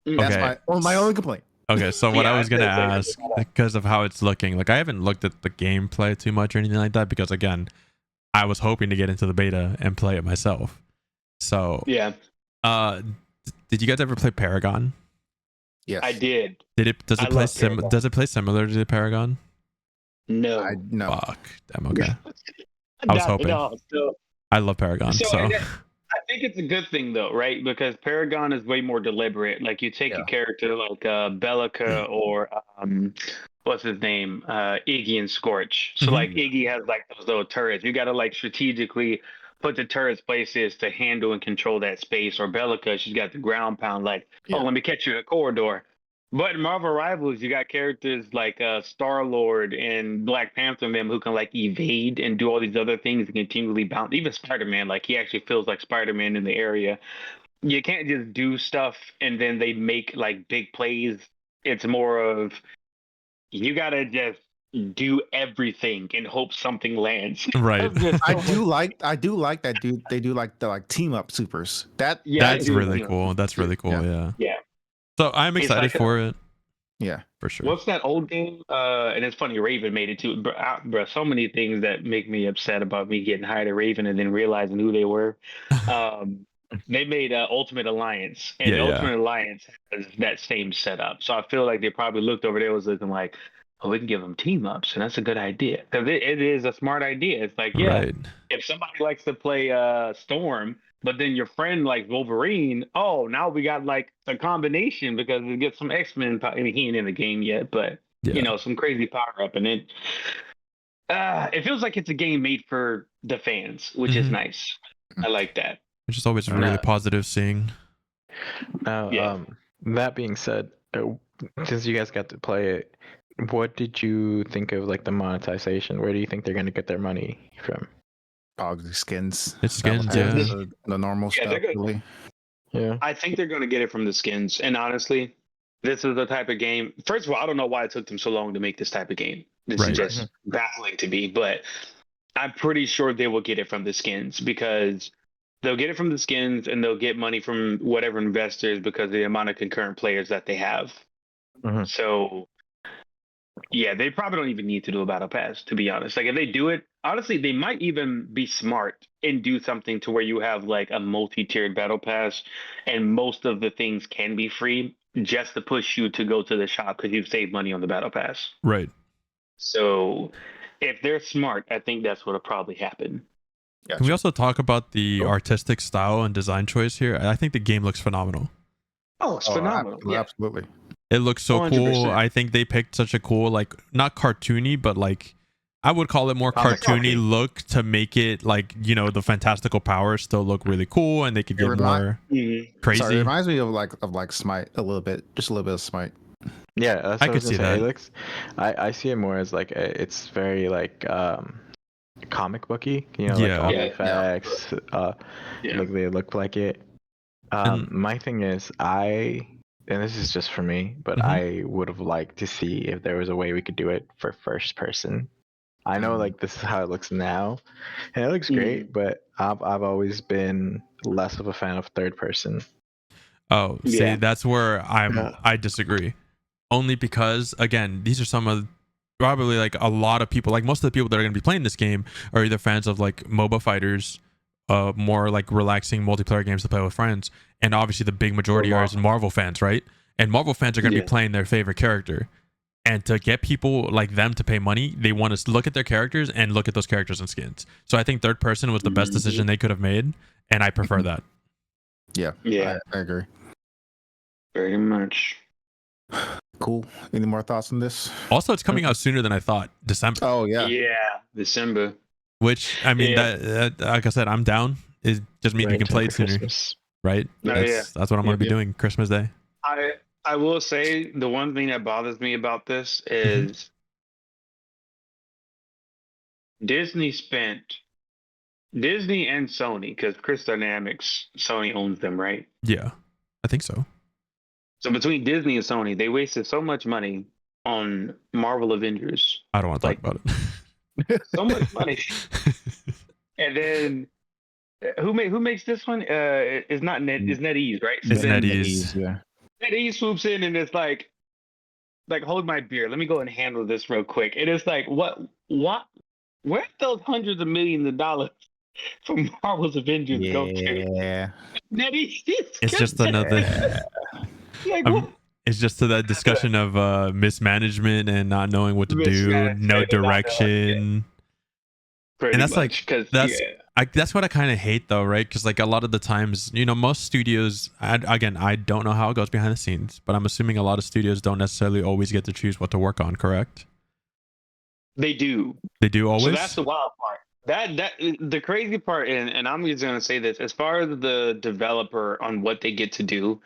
That's Okay. my only complaint. Okay, so what I was gonna ask, because of how it's looking, like I haven't looked at the gameplay too much or anything like that, because again, I was hoping to get into the beta and play it myself. So yeah. Did you guys ever play Paragon? Yes, I did. Does it play similar to the Paragon? No. No. Fuck. Damn. Okay. I was hoping. I love Paragon. So I think it's a good thing though, right? Because Paragon is way more deliberate. Like you take a character like Bellica or what's his name, Iggy and Scorch. So like Iggy has like those little turrets. You got to like strategically put the turrets places to handle and control that space. Or Bellica, she's got the ground pound. Like, let me catch you in a corridor. But in Marvel Rivals, you got characters like Star-Lord and Black Panther and them who can like evade and do all these other things and continually bounce. Even Spider-Man, like he actually feels like Spider-Man in the area. You can't just do stuff and then they make like big plays. It's more of you gotta just do everything and hope something lands. Right. I do like that dude. They do like the team up supers. That's really cool. That's really cool. Yeah. So I'm excited for it. Yeah, for sure. What's that old game? And it's funny, Raven made it too. Bro, so many things that make me upset about me getting hired at Raven and then realizing who they were. They made Ultimate Alliance, and Ultimate Alliance has that same setup. So I feel like they probably looked over there, was looking like, oh, we can give them team ups, and that's a good idea because it is a smart idea. It's like, yeah, Right. if somebody likes to play Storm, but then your friend likes Wolverine, oh, now we got like a combination because we get some X-Men. I mean, he ain't in the game yet, but Yeah. some crazy power up, and it feels like it's a game made for the fans, which is nice. I like that. Which is always really positive seeing. Now, that being said, since you guys got to play it, what did you think of like the monetization? Where do you think they're going to get their money from? The skins. It's skins, The normal stuff, they're good. really. Yeah. I think they're going to get it from the skins. And honestly, this is the type of game. First of all, I don't know why it took them so long to make this type of game. This is just baffling to me. But I'm pretty sure they will get it from the skins because they'll get it from the skins and they'll get money from whatever investors because of the amount of concurrent players that they have. So, yeah, they probably don't even need to do a battle pass, to be honest. Like, if they do it, honestly, they might even be smart and do something to where you have like a multi-tiered battle pass and most of the things can be free just to push you to go to the shop because you've saved money on the battle pass. Right. So if they're smart, I think that's what'll probably happen. Gotcha. Can we also talk about the artistic style and design choice here? I think the game looks phenomenal. Oh, it's phenomenal. Yeah. Absolutely. It looks so 100%. cool. I think they picked such a cool, like, not cartoony, but like, I would call it more cartoony look to make it like, the fantastical powers still look really cool and they could get more crazy. Sorry, it reminds me of like Smite a little bit, just a little bit of Smite. Yeah, that's I could see that. Alex. I see it more as like it's very like comic booky, like all the effects, like they look like it. My thing is, and this is just for me, but I would have liked to see if there was a way we could do it for first person. I know like this is how it looks now, and it looks great, but I've always been less of a fan of third person. Oh, see, that's where I disagree. Only because, again, these are some of probably like a lot of people, like most of the people that are going to be playing this game are either fans of like MOBA fighters, more like relaxing multiplayer games to play with friends, and obviously the big majority are Marvel fans, right? And Marvel fans are going to be playing their favorite character. And to get people like them to pay money, they want to look at their characters and look at those characters and skins. So I think third person was the best decision they could have made, and I prefer that. Yeah, I agree. Very much. Cool. Any more thoughts on this? Also, it's coming out sooner than I thought. December. Oh yeah. Yeah, December. Which I mean, that like I said, I'm down. It just means we can play it sooner, right? That's what I'm going to be doing Christmas Day. I will say the one thing that bothers me about this is Disney and Sony, because Crystal Dynamics, Sony owns them, right? Yeah, I think so. So between Disney and Sony, they wasted so much money on Marvel Avengers. I don't want to talk about it. So much money. And then who makes this one? It's not NetEase, right? It's NetEase. Yeah. NetEase swoops in and it's like hold my beer. Let me go and handle this real quick. And it's like, what? Where those hundreds of millions of dollars from Marvel's Avengers go to? Yeah. NetEase. It's just another. It's just to that discussion of mismanagement and not knowing what to do, no direction. And that's much, that's what I kind of hate though, right? Because like a lot of the times, most studios, I don't know how it goes behind the scenes, but I'm assuming a lot of studios don't necessarily always get to choose what to work on, correct? They do. They do always? So that's the wild part. That the crazy part, and I'm just going to say this, as far as the developer on what they get to do,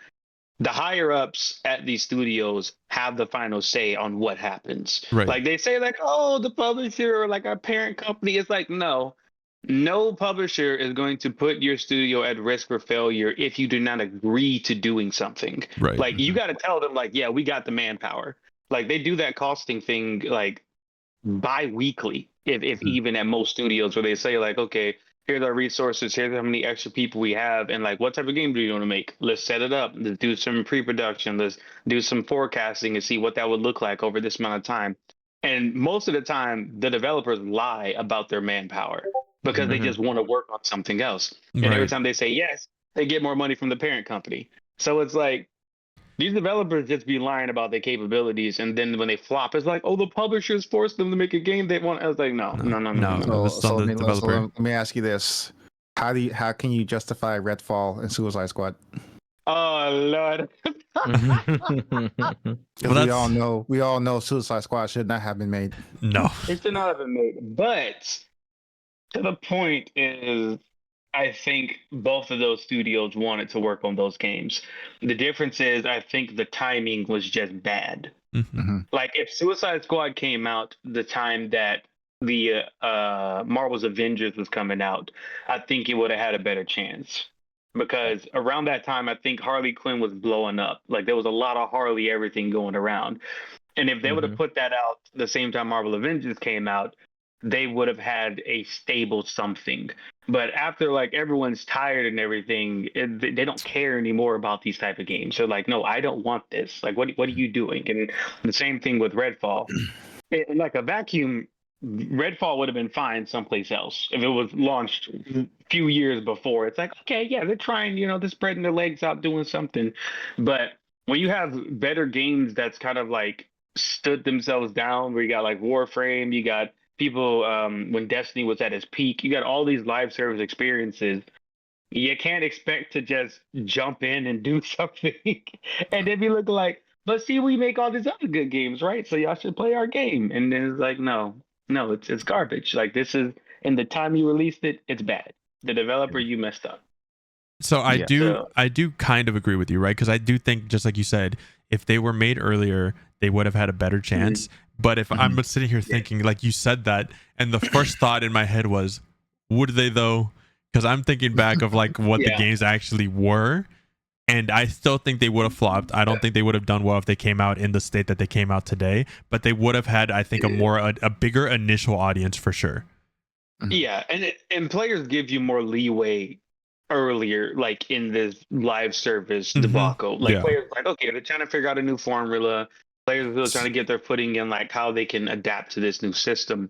the higher ups at these studios have the final say on what happens. Right. Like they say like, oh, the publisher or like our parent company is like, no publisher is going to put your studio at risk for failure if you do not agree to doing something. Right. Like you got to tell them like, yeah, we got the manpower. Like they do that costing thing like bi-weekly, if even at most studios, where they say like, okay, here's our resources, here's how many extra people we have, and like what type of game do you want to make? Let's set it up. Let's do some pre-production. Let's do some forecasting and see what that would look like over this amount of time. And most of the time, the developers lie about their manpower because they just want to work on something else. And every time they say yes, they get more money from the parent company. So it's like, These developers just be lying about their capabilities, and then when they flop, it's like, oh, the publishers forced them to make a game they want. I was like, no. This is on the developer. Let me ask you this: how can you justify Redfall and Suicide Squad? Oh Lord. Because we all know Suicide Squad should not have been made. No, it should not have been made. But to the point is, I think both of those studios wanted to work on those games. The difference is, I think the timing was just bad. Like if Suicide Squad came out the time that the Marvel's Avengers was coming out, I think it would have had a better chance. Because around that time, I think Harley Quinn was blowing up. Like there was a lot of Harley everything going around. And if they would have put that out the same time Marvel Avengers came out, they would have had a stable something. But after like everyone's tired and everything, they don't care anymore about these type of games. So like, no, I don't want this. Like, what are you doing? And the same thing with Redfall. In like a vacuum, Redfall would have been fine someplace else if it was launched a few years before. It's like, okay, yeah, they're trying, they're spreading their legs out, doing something. But when you have better games that's kind of like stood themselves down, where you got like Warframe, you got people when Destiny was at its peak, you got all these live service experiences. You can't expect to just jump in and do something and then be looking like, but see, we make all these other good games, right? So y'all should play our game. And then it's like, no, it's garbage. Like this is, in the time you released it, it's bad. The developer, you messed up. So I do kind of agree with you, right? Because I do think, just like you said, if they were made earlier, they would have had a better chance. But if I'm sitting here thinking, like you said that, and the first thought in my head was, would they though? Because I'm thinking back of like what the games actually were, and I still think they would have flopped. I don't think they would have done well if they came out in the state that they came out today. But they would have had, I think, a bigger initial audience for sure. Yeah, and players give you more leeway earlier, like in this live service debacle. Like players like, okay, they're trying to figure out a new formula. Players are still trying to get their footing in, like how they can adapt to this new system.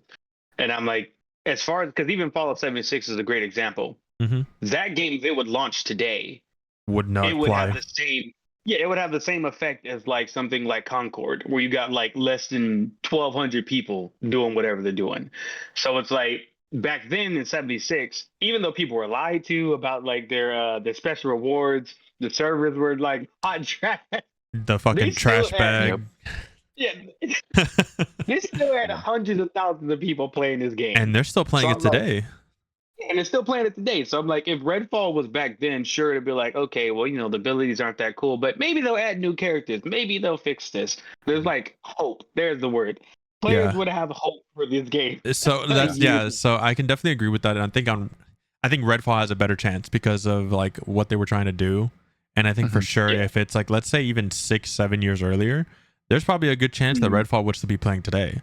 And I'm like, as far as, because even Fallout 76 is a great example. That game, if it would launch today, would not it would fly. have the same. Yeah, it would have the same effect as like something like Concord, where you got like less than 1,200 people doing whatever they're doing. So it's like back then in 76, even though people were lied to about like their special rewards, the servers were like hot trash. The fucking trash bag. Yeah, they still had hundreds of thousands of people playing this game, and they're still playing it today. And they're still playing it today. So I'm like, if Redfall was back then, sure, it'd be like, okay, well, the abilities aren't that cool, but maybe they'll add new characters. Maybe they'll fix this. There's like hope. There's the word. Players would have hope for this game. So that's So I can definitely agree with that. And I think Redfall has a better chance because of like what they were trying to do. And I think for sure, if it's like, let's say even 6-7 years earlier, there's probably a good chance that Redfall would still be playing today.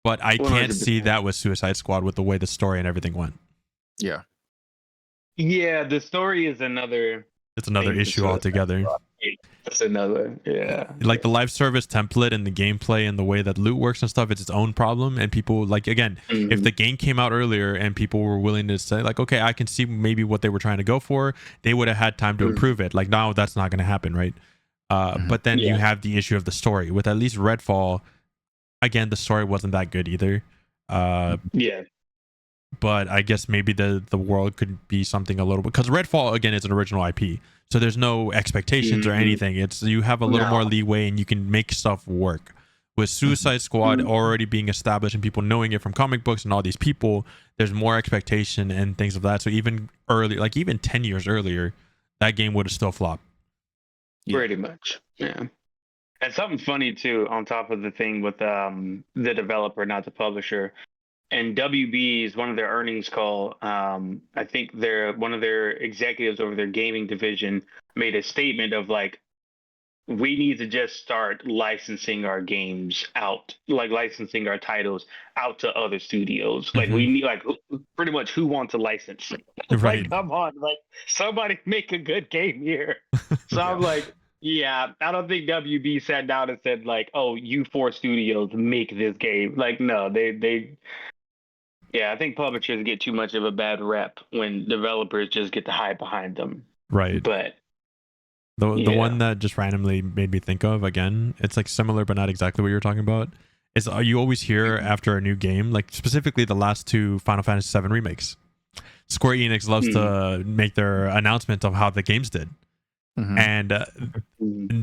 But I can't 100%. See that with Suicide Squad with the way the story and everything went. Yeah, the story is another. It's another issue altogether. That's another, Like the live service template and the gameplay and the way that loot works and stuff, it's its own problem. And people, like, again, if the game came out earlier and people were willing to say, like, okay, I can see maybe what they were trying to go for, they would have had time to improve it. Like, now that's not going to happen, right? But then you have the issue of the story. With at least Redfall, again, the story wasn't that good either. But I guess maybe the world could be something a little bit, because Redfall again is an original IP, so there's no expectations or anything. It's you have a little more leeway and you can make stuff work. With Suicide Squad already being established and people knowing it from comic books and all these people, there's more expectation and things of that. So even early, like even 10 years earlier, that game would have still flopped. Pretty much, yeah. And something funny too, on top of the thing with the developer, not the publisher. And WB's one of their earnings call, I think one of their executives over their gaming division made a statement of like, we need to just start licensing our games out, like licensing our titles out to other studios. Like we need, like pretty much who wants a license? Right. Like, come on, like somebody make a good game here. So I'm like, yeah, I don't think WB sat down and said like, oh, you 4 studios make this game. Like, no, they. Yeah, I think publishers get too much of a bad rep when developers just get to hide behind them. Right. But The one that just randomly made me think of, again, it's like similar but not exactly what you're talking about, is you always hear after a new game, like specifically the last two Final Fantasy VII remakes, Square Enix loves to make their announcement of how the games did. And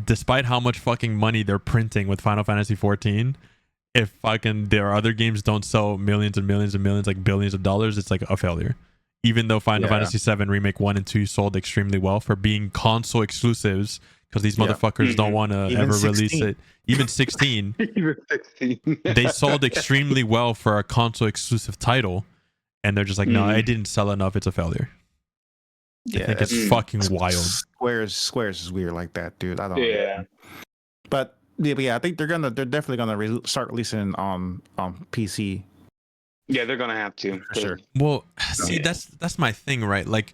despite how much fucking money they're printing with Final Fantasy 14, if fucking their other games don't sell millions and millions and millions, like billions of dollars, it's like a failure. Even though Final Fantasy VII Remake 1 and 2 sold extremely well for being console exclusives, because these motherfuckers don't want to ever 16. Release it. Even 16. Even 16. They sold extremely well for a console exclusive title, and they're just like, no, I didn't sell enough. It's a failure. I think it's fucking wild. Squares is weird like that, dude. I don't know. But yeah, I think they're definitely gonna start releasing on PC. Yeah, they're gonna have to for sure. Well, see, that's my thing, right? Like,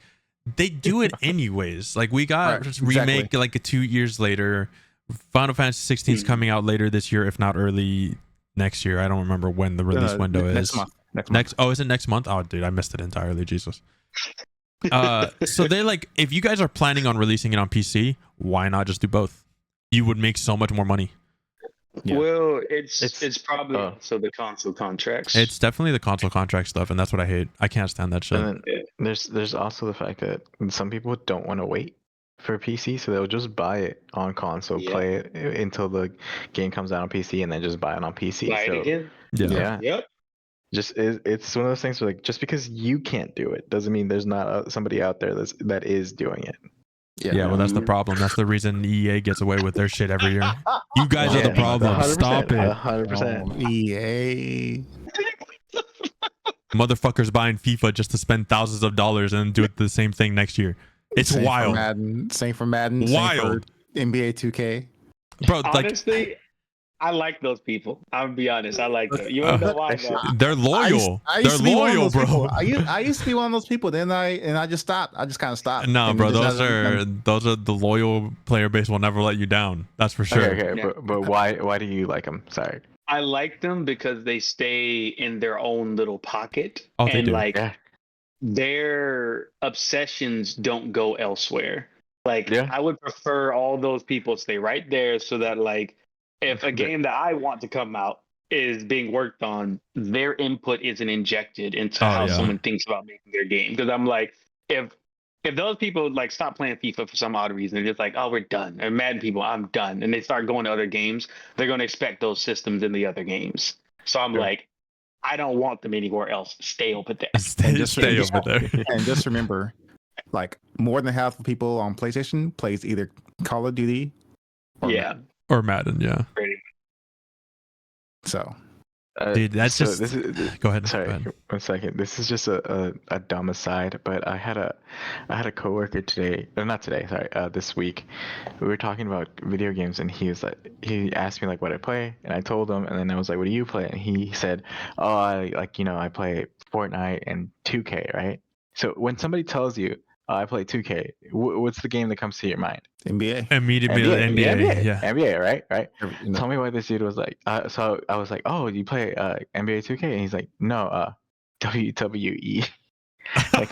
they do it anyways. Like, we got remake like 2 years later. Final Fantasy 16 is coming out later this year, if not early next year. I don't remember when the release window is. Next month. Oh, is it next month? Oh, dude, I missed it entirely. Jesus. So they're like, if you guys are planning on releasing it on PC, why not just do both? You would make so much more money. Yeah. Well, it's probably also the console contracts. It's definitely the console contract stuff, and that's what I hate. I can't stand that shit. And then there's also the fact that some people don't want to wait for PC, so they'll just buy it on console, play it until the game comes out on PC, and then just buy it on PC. Buy it again. Yeah. Yep. Just it's one of those things where, like, just because you can't do it doesn't mean there's not somebody out there that is doing it. Yeah, well, that's the problem. That's the reason EA gets away with their shit every year. You guys are the problem. Stop it. 100%. EA. Motherfuckers buying FIFA just to spend thousands of dollars and do the same thing next year. It's wild. Same for Madden. Wild. Same for NBA 2K. Bro, honestly, I like those people. I'm gonna be honest. I like them. You wanna know why? They're loyal. They're loyal, bro. I used to be one of those people. Then I just stopped. I just kind of stopped. No, bro. Those are the loyal player base will never let you down. That's for sure. Okay. Yeah. But why do you like them? Sorry. I like them because they stay in their own little pocket, they and do. Their obsessions don't go elsewhere. I would prefer all those people stay right there, so that if a game that I want to come out is being worked on, their input isn't injected into how someone thinks about making their game. Because I'm like, if those people stop playing FIFA for some odd reason, they're just like, oh, we're done. And Madden people, I'm done. And they start going to other games, they're going to expect those systems in the other games. So I'm like, I don't want them anywhere else. Stay over there. Stay over there. And just remember, more than half of people on PlayStation plays either Call of Duty or Madden, So, dude, that's so just. This is, go ahead. Sorry, go ahead. 1 second. This is just a dumb aside, but I had a coworker today. Not today. Sorry. This week, we were talking about video games, and he asked me what I play, and I told him, and then I was like, "What do you play?" And he said, "Oh, I play Fortnite and 2K, right?" So when somebody tells you, I play 2K, what's the game that comes to your mind? NBA. Immediately NBA. Yeah. NBA, right? Tell me why this dude was like, so I was like, oh, you play NBA 2K? And he's like, no, WWE.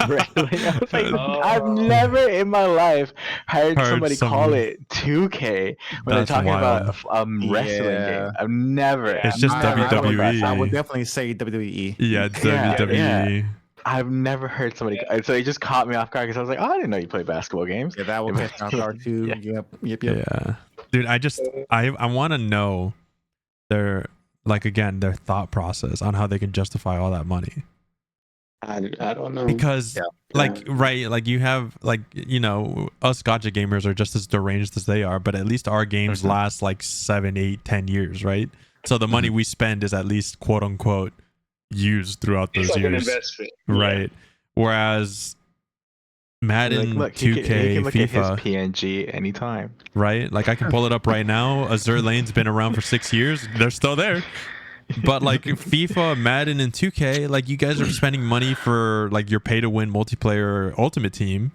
Wrestling. I was like, I've never in my life heard somebody call it 2K when they're talking about a wrestling game. I've never. It's just WWE. I would definitely say WWE. Yeah, WWE. Yeah. I've never heard somebody. So it just caught me off guard because I was like, oh, I didn't know you play basketball games. Yeah, that would catch me off guard too. Yep. Yeah, dude, I want to know their their thought process on how they can justify all that money. I don't know, because you have us gotcha gamers are just as deranged as they are, but at least our games last 7, 8, 10 years, right? So the money we spend is at least quote unquote used throughout those years, an investment. Right? Whereas Madden, 2K, he can look FIFA, at his PNG anytime, right? I can pull it up right now. Azure Lane's been around for 6 years; they're still there. But FIFA, Madden, and 2K, you guys are spending money for your pay-to-win multiplayer Ultimate Team,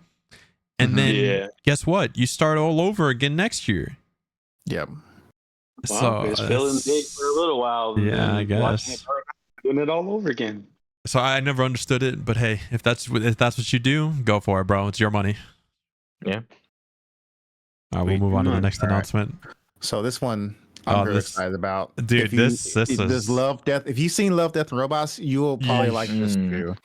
and then guess what? You start all over again next year. Yep. So it's feeling big for a little while. Yeah, I guess. Doing it all over again. So I never understood it, but hey, if that's what you do, go for it, bro. It's your money. Yeah. All right, we'll move on to the next All right. announcement. So this one I'm very this- excited about. Dude, If you, this is Love Death. If you've seen Love Death and Robots, you will probably like this too.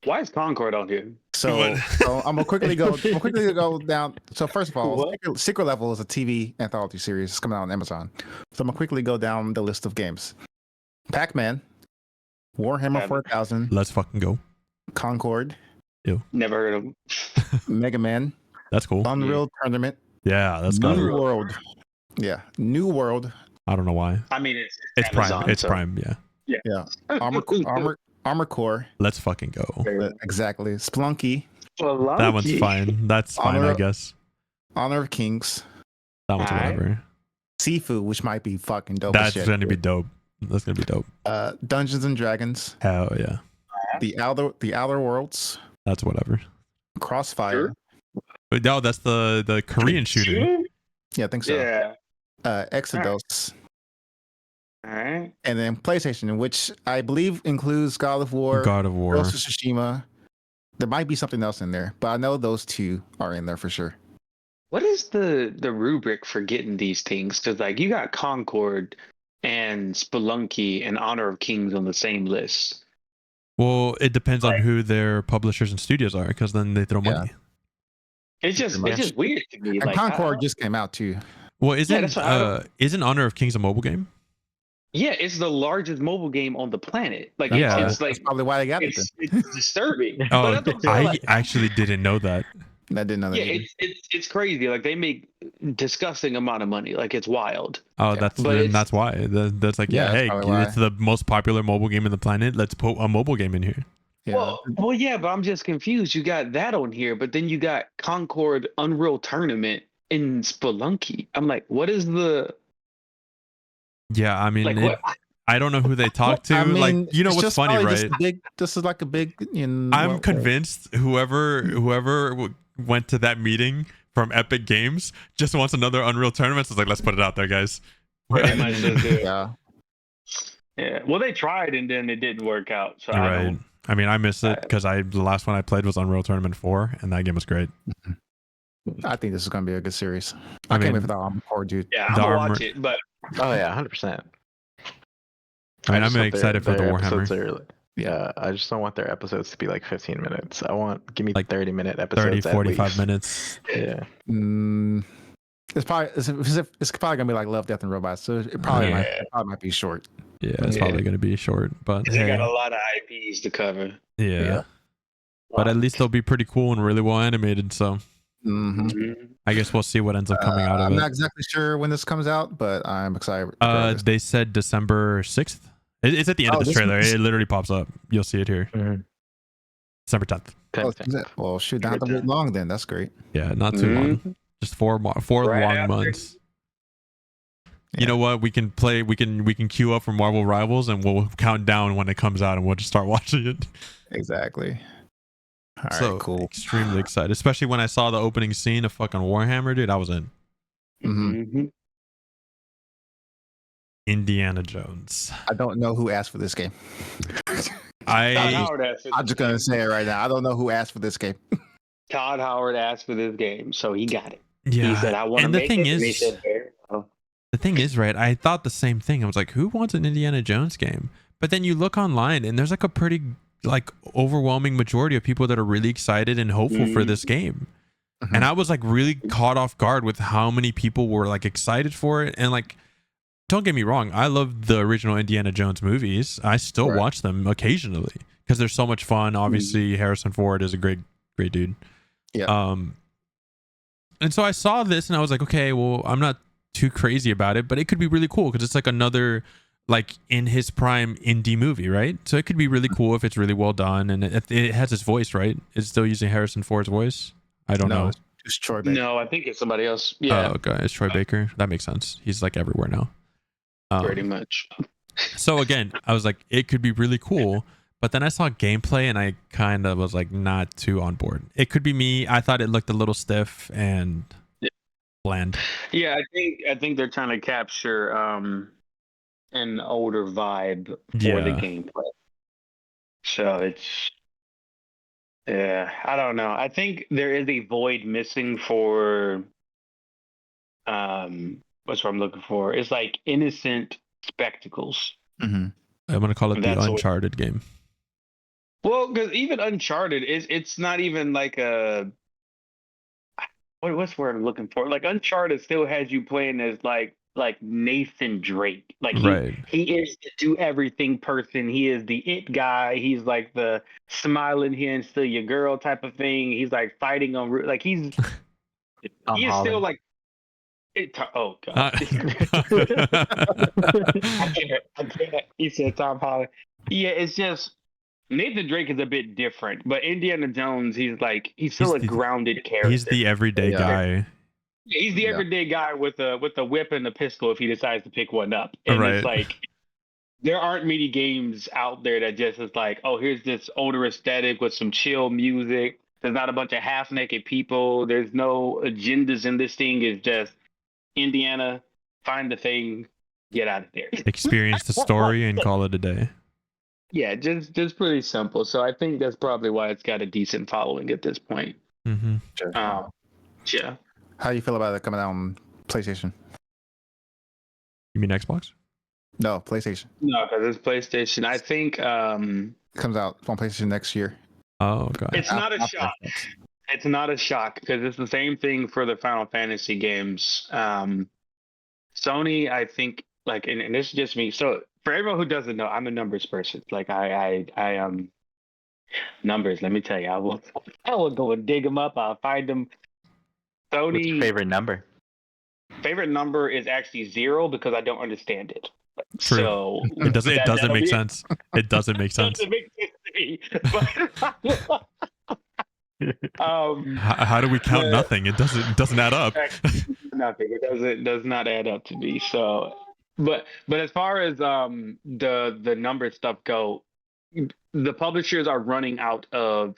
Why is Concord on here? So I'm gonna quickly go down. So first of all, What? Secret Level is a TV anthology series. It's coming out on Amazon. So I'm gonna quickly go down the list of games: Pac-Man, Warhammer 4000, let's fucking go. Concord, Never heard of him. Mega Man, That's cool. Unreal Tournament, Yeah, that's New good. World. Yeah, New World. I don't know why. I mean, It's Amazon, Prime. It's so- Prime. Yeah. Armor Core. Let's fucking go. Exactly. Splunky. That one's fine. That's fine, I guess. Honor of Kings. That one's Alright. whatever. Seafood, which might be fucking dope. as That's shit. gonna be dope. That's gonna be dope. Dungeons and Dragons. Hell yeah. The Outer Worlds. That's whatever. Crossfire. But no, that's the Korean shooter. Yeah, I think so. Yeah. Exodus. All right. And then PlayStation, which I believe includes God of War, God of War. Ghost of Tsushima. There might be something else in there, but I know those two are in there for sure. What is the rubric for getting these things? Because like you got Concord and Spelunky and Honor of Kings on the same list. Well, it depends on who their publishers and studios are, because then they throw money. It's just weird to me. And Like Concord just came out too. Well, that's what I isn't Honor of Kings a mobile game? yeah, it's the largest mobile game on the planet. Like Yeah. it's like That's probably why they got it. it's disturbing. Oh, But that's what I'm saying, I like, actually didn't know that. I didn't know that. yeah, either. it's crazy. Like they make disgusting amount of money. Like it's wild. Oh, Yeah. that's why. That's like, Yeah, that's hey, probably why. it's the most popular mobile game in the planet. Let's put a mobile game in here. Yeah. Well, yeah, but I'm just confused. You got that on here, but then you got Concord Unreal Tournament in Spelunky. I'm like, what is the Yeah, I mean, like? What? I don't know who they talk to. I mean, like, you know it's what's just funny, probably right? just a big, this is like a big. I'm convinced whoever went to that meeting from Epic Games just wants another Unreal Tournament. So it's like, let's put it out there, guys. Pretty much just do it. Yeah. Yeah. Well, they tried and then it didn't work out. So I Right. don't. I mean, I missed it because the last one I played was Unreal Tournament 4, and that game was great. I think this is gonna be a good series. I I mean- can't wait for the Armor Core, dude. Yeah, I'm The gonna armor- watch it, but Oh yeah, 100%. I mean, I'm just want excited for the their Warhammer. episodes yeah, I just don't want their episodes to be like 15 minutes. Give me Like 30-minute episodes. 30, at 45 least. minutes. Yeah. It's probably gonna be like Love, Death, and Robots. So it probably might be short. Yeah, it's probably going to be short, but they hey, got a lot of IPs to cover. yeah. But at least they'll be pretty cool and really well animated. So Mm-hmm. Mhm. I guess we'll see what ends up coming out of I'm it. not exactly sure when this comes out, but I'm excited. regardless. They said December 6th. It's at the end Oh, of the this trailer. is- It literally pops up. You'll see it here. Mhm. December 10th. Oh, is it? Well, shoot, not have to wait long then. That's great. Yeah, not too long. Just four Right long after. months. You Yeah. know what? We can play. We can queue up for Marvel Rivals, and we'll count down when it comes out, and we'll just start watching it. Exactly. All right, So cool. extremely excited, especially when I saw the opening scene of fucking Warhammer, dude. I was in. Mhm. Indiana Jones. I don't know who asked for this game. Todd I Howard asked for I'm just gonna say it right now. I don't know who asked for this game. Todd Howard asked for this game, so he got it. yeah. He said, "I want to and the make thing it." And he is, said, "Fair." So, the thing is, right? I thought the same thing. I was like, who wants an Indiana Jones game? But then you look online, and there's like a pretty like overwhelming majority of people that are really excited and hopeful for this game. And I was like really caught off guard with how many people were like excited for it. And like, don't get me wrong, I love the original Indiana Jones movies. I still Right. watch them occasionally because they're so much fun. Obviously, Harrison Ford is a great dude. Yeah. And so I saw this and I was like, okay, well, I'm not too crazy about it, but it could be really cool because it's like another like in his prime indie movie, right? So it could be really cool if it's really well done and it has his voice, right? It's still using Harrison Ford's voice. I don't know. It's Troy Baker. no, I think it's somebody else. Yeah, Oh, okay. It's Troy Baker. That makes sense. He's like everywhere now. pretty much. So again, I was like, it could be really cool. But then I saw gameplay and I kind of was like not too on board. It could be me. I thought it looked a little stiff and bland. Yeah, I think they're trying to capture an older vibe for the Yeah. gameplay. So it's I don't know. I think there is a void missing for what's what I'm looking for? It's like innocent spectacles. Mm-hmm. I'm gonna call it the That's Uncharted game. Well, because even Uncharted it's not even like a what's the word I'm looking for? Like Uncharted still has you playing as like Nathan Drake. Like Right. he is the do everything person. He is the it guy. He's like the smiling here and still your girl type of thing. He's like fighting on like he is still like it. Oh god, I can't. He said Tom Holland. Yeah, it's just Nathan Drake is a bit different, but Indiana Jones, he's still a grounded character. He's the everyday guy. He's the everyday guy with a whip and a pistol if he decides to pick one up. And Right. it's like there aren't many games out there that just is like, oh, here's this older aesthetic with some chill music. There's not a bunch of half-naked people. There's no agendas in this thing. It's just Indiana, find the thing, get out of there. Experience the story and call it a day. Yeah, just pretty simple. So I think that's probably why it's got a decent following at this point. Mm-hmm. Sure. Yeah. How do you feel about it coming out on PlayStation? You mean Xbox? No, PlayStation. No, because it's PlayStation. I think It comes out on PlayStation next year. Oh god. it's not a shock. It's not a shock because it's the same thing for the Final Fantasy games. Sony, I think, like, and this is just me. So for everyone who doesn't know, I'm a numbers person. Like I numbers. Let me tell you, I will go and dig them up. I'll find them. Sony What's your favorite number? favorite number is actually 0 because I don't understand it. True. So It doesn't make sense. It doesn't make sense. Doesn't make sense to me. But, How do we count nothing? It doesn't add up. Nothing. It does not add up to me. So, but as far as the number stuff go, the publishers are running out of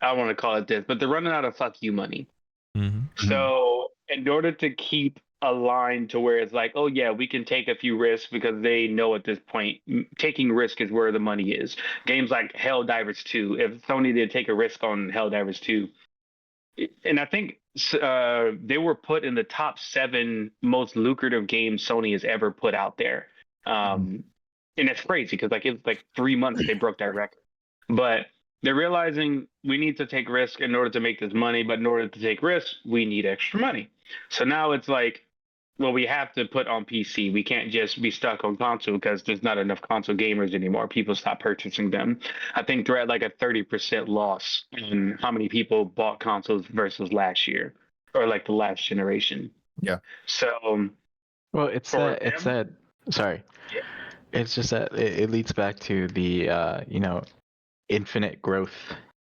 I don't want to call it this, but they're running out of fuck you money. Mm-hmm. So in order to keep a line to where it's like, oh yeah, we can take a few risks because they know at this point taking risk is where the money is. Games like Helldivers 2, if Sony did take a risk on Helldivers 2, and I think they were put in the top 7 most lucrative games Sony has ever put out there. And it's crazy because like it's like 3 months they broke that record. But they're realizing we need to take risk in order to make this money, but in order to take risks, we need extra money. So now it's like, well, we have to put on PC. We can't just be stuck on console because there's not enough console gamers anymore. People stop purchasing them. I think they're at like a 30% loss in how many people bought consoles versus last year or like the last generation. Yeah. So, well, it's that. Sorry. Yeah. It's just that it leads back to the infinite growth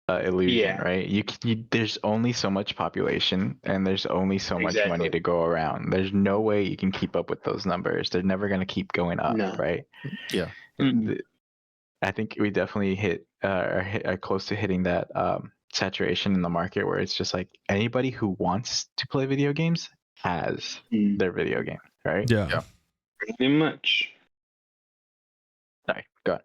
illusion, right? You there's only so much population and there's only so much money to go around. There's no way you can keep up with those numbers. They're never going to keep going up, right? Yeah. I think we definitely are close to hitting that saturation in the market where it's just like anybody who wants to play video games has their video game, right? Yeah. Pretty much. Sorry, go ahead.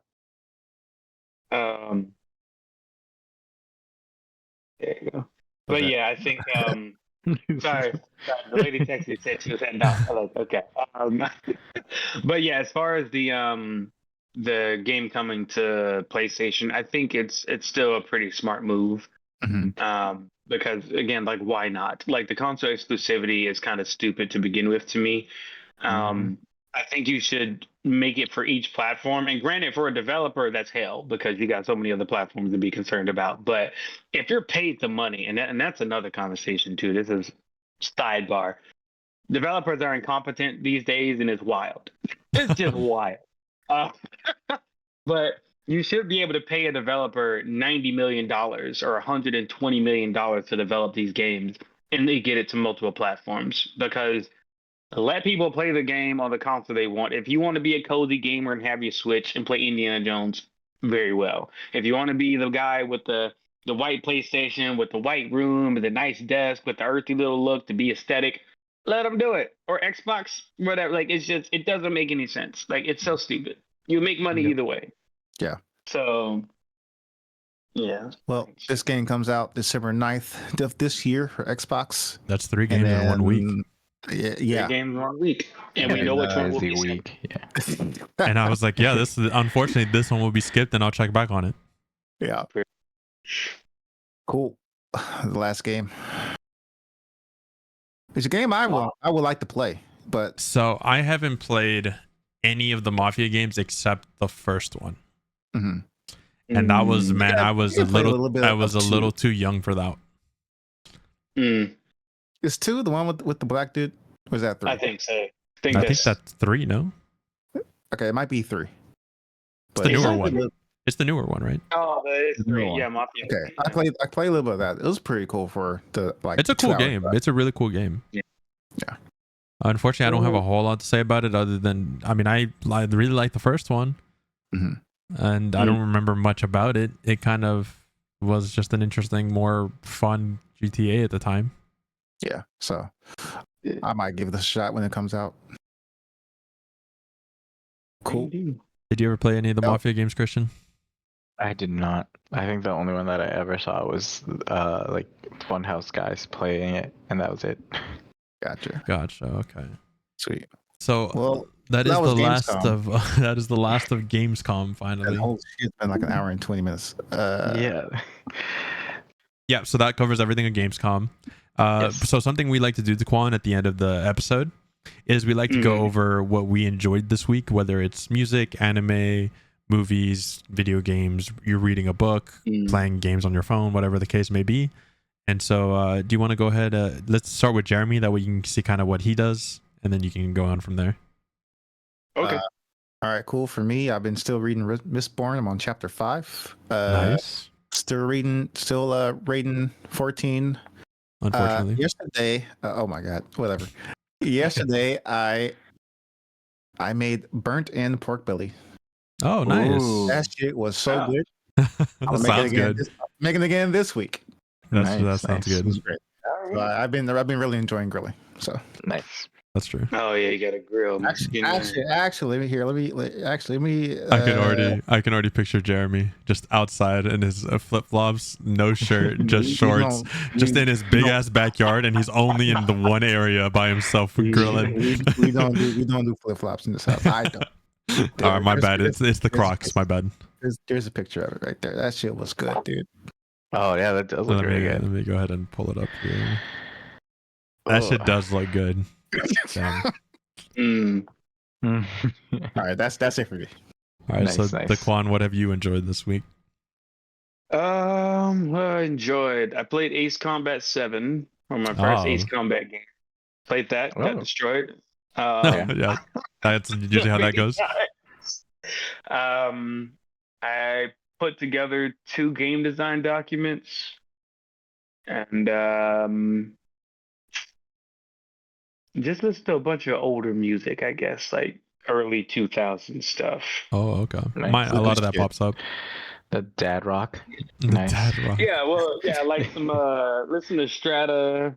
There you go. But yeah, I think sorry, the lady texted said she was heading out. I'm like, okay. But yeah, as far as the game coming to PlayStation, I think it's still a pretty smart move. Because again, like why not? Like the console exclusivity is kind of stupid to begin with to me. I think you should make it for each platform. And granted, for a developer, that's hell because you got so many other platforms to be concerned about. But if you're paid the money, and that's another conversation too. This is sidebar. Developers are incompetent these days, and it's wild. It's just wild. But you should be able to pay a developer $90 million or $120 million to develop these games, and they get it to multiple platforms because let people play the game on the console they want. If you want to be a cozy gamer and have your Switch and play Indiana Jones, very well. If you want to be the guy with the white PlayStation, with the white room, with the nice desk, with the earthy little look to be aesthetic, let them do it. Or Xbox, whatever. Like, it's just, it doesn't make any sense. Like, it's so stupid. You make money either way. Yeah. So, yeah. Well, this game comes out December 9th of this year for Xbox. That's 3 games in 1 week. Yeah, Three yeah. games 1 week, and we It know is which one a will busy be skipped. week. Yeah. And I was like, yeah, this is unfortunately this one will be skipped, and I'll check back on it. Yeah. Cool. The last game. It's a game I would like to play, but So I haven't played any of the Mafia games except the first one, mhm. and that was Mm, man, Yeah, I was you a can play a little, little bit I was a of little two. too young for that. mm, Is 2 the one with the black dude? Or is that 3? I think so. I I think that's that's 3. No, Okay, it might be 3. it's the Is newer that one. the- It's the newer one, right? oh, that is The newer 3. one. Yeah, Mafia. Okay, Yeah. I played a little bit of that. It was pretty cool for the like. It's a 2 cool hours. game. It's a really cool game. Yeah. Yeah. Unfortunately, I don't have a whole lot to say about it other than, I mean, I really like the first one, Mhm. and I don't remember much about it. It kind of was just an interesting, more fun GTA at the time. Yeah, so I might give it a shot when it comes out. Cool. Did you ever play any of the No. Mafia games, Christian? I did not. I think the only one that I ever saw was like Funhouse guys playing it, and that was it. Gotcha. Okay. Sweet. So Well, that that is was the last Gamescom. of that is the last of Gamescom And finally. holy shit, it's been like an hour and 20 minutes. Yeah. Yeah, so that covers everything at Gamescom. Yes. So something we like to do, Daquan, at the end of the episode is we like to go over what we enjoyed this week, whether it's music, anime, movies, video games, you're reading a book, playing games on your phone, whatever the case may be. And so do you want to go ahead? Let's start with Jeremy. That way you can see kind of what he does, and then you can go on from there. Okay. All right, cool. For me, I've been still reading Mistborn. I'm on chapter 5. Nice. Still reading 14. Unfortunately. Yesterday, oh my god, whatever. Yesterday, I made burnt end pork belly. Oh, nice. Ooh. That shit was so Wow. good. That sounds good. Making it again this week. That sounds It was good. great. So I've been really enjoying grilling. So Nice. That's true. Oh yeah, you got a grill. actually, let me. I can already picture Jeremy just outside in his flip flops, no shirt, just shorts, just in his big ass backyard, and he's only in the one area by himself grilling. We don't do flip flops in this house. I don't. All right, my bad. It's the Crocs. My bad. There's a picture of it right there. That shit was good, dude. Oh yeah, that does look really good. Let me go ahead and pull it up here. That shit does look good. Mm. All right, that's it for me. All right, Nice, so nice. Daquan, what have you enjoyed this week? Well, I enjoyed. I played Ace Combat 7 on my first Ace Combat game. Played that, got destroyed. Yeah, that's usually how that goes. I put together 2 game design documents, and just listened to a bunch of older music, I guess, like early 2000 stuff. Oh, okay. Nice. A lot of that pops up. The dad rock. The Nice. dad rock. Yeah, well, yeah, like some listen to Strata,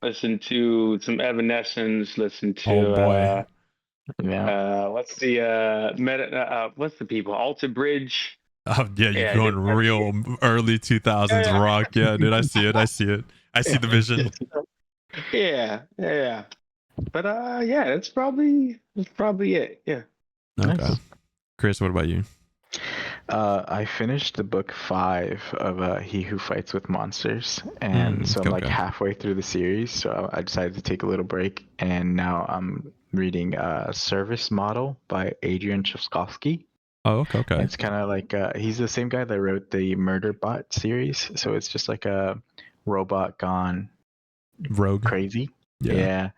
listen to some Evanescence, listen to Oh boy. Yeah. what's the what's the people? Alter Bridge. Oh yeah, you're going real early 2000s rock. Yeah, dude, I see it. I see the vision. Yeah. But yeah, that's probably it. Yeah. Okay. Nice. Chris, what about you? I finished the book 5 of He Who Fights with Monsters, and so I'm like halfway through the series. So I decided to take a little break, and now I'm reading Service Model by Adrian Chaskovsky. Oh, okay. It's kind of like he's the same guy that wrote the Murder Bot series, so it's just like a robot gone rogue crazy. Yeah.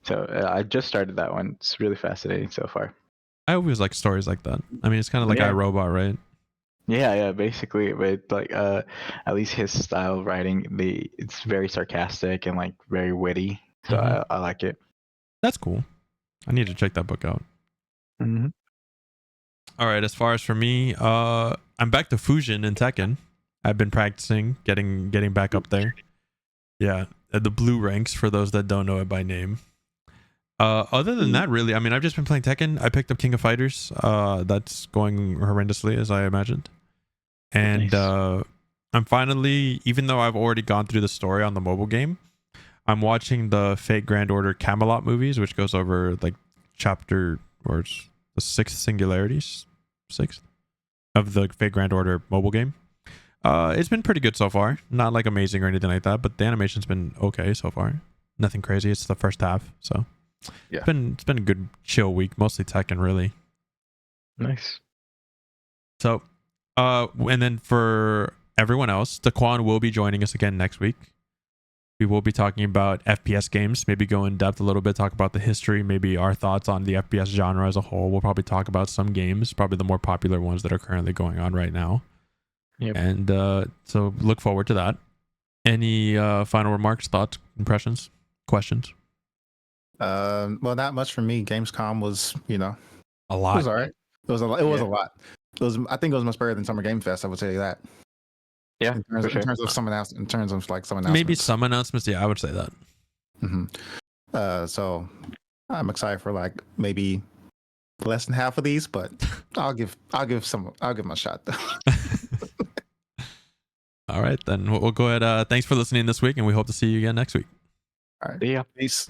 So I just started that one. It's really fascinating so far. I always like stories like that. I mean, it's kind of like iRobot, right? Yeah, basically, but like at least his style of writing, it's very sarcastic and like very witty. So I like it. That's cool. I need to check that book out. Mm-hmm. All right, as far as for me, I'm back to Fusion and Tekken. I've been practicing, getting back up there. Yeah, the blue ranks for those that don't know it by name. Other than that, really, I mean, I've just been playing Tekken. I picked up King of Fighters. That's going horrendously, as I imagined. And I'm finally, even though I've already gone through the story on the mobile game, I'm watching the Fate Grand Order Camelot movies, which goes over like chapter or it's the sixth singularities, sixth of the Fate Grand Order mobile game. It's been pretty good so far. Not like amazing or anything like that, but the animation's been okay so far. Nothing crazy. It's the first half, so Yeah. It's been a good chill week, mostly Tekken really. Nice. So, and then for everyone else, Daquan will be joining us again next week. We will be talking about FPS games, maybe go in depth a little bit, talk about the history, maybe our thoughts on the FPS genre as a whole. We'll probably talk about some games, probably the more popular ones that are currently going on right now. Yep. And so look forward to that. Any final remarks, thoughts, impressions, questions? Well, not much for me. Gamescom was, A it lot. was all right. It was a lot. It was a lot. It was. I think it was much better than Summer Game Fest. I would say that. Yeah, In terms, for sure. in terms of some in terms of like some announcements. Maybe some announcements. Yeah, I would say that. Mm-hmm. So I'm excited for like maybe less than half of these, but I'll give them a shot though. All right, then we'll go ahead. Thanks for listening this week, and we hope to see you again next week. All right. Yeah. Peace.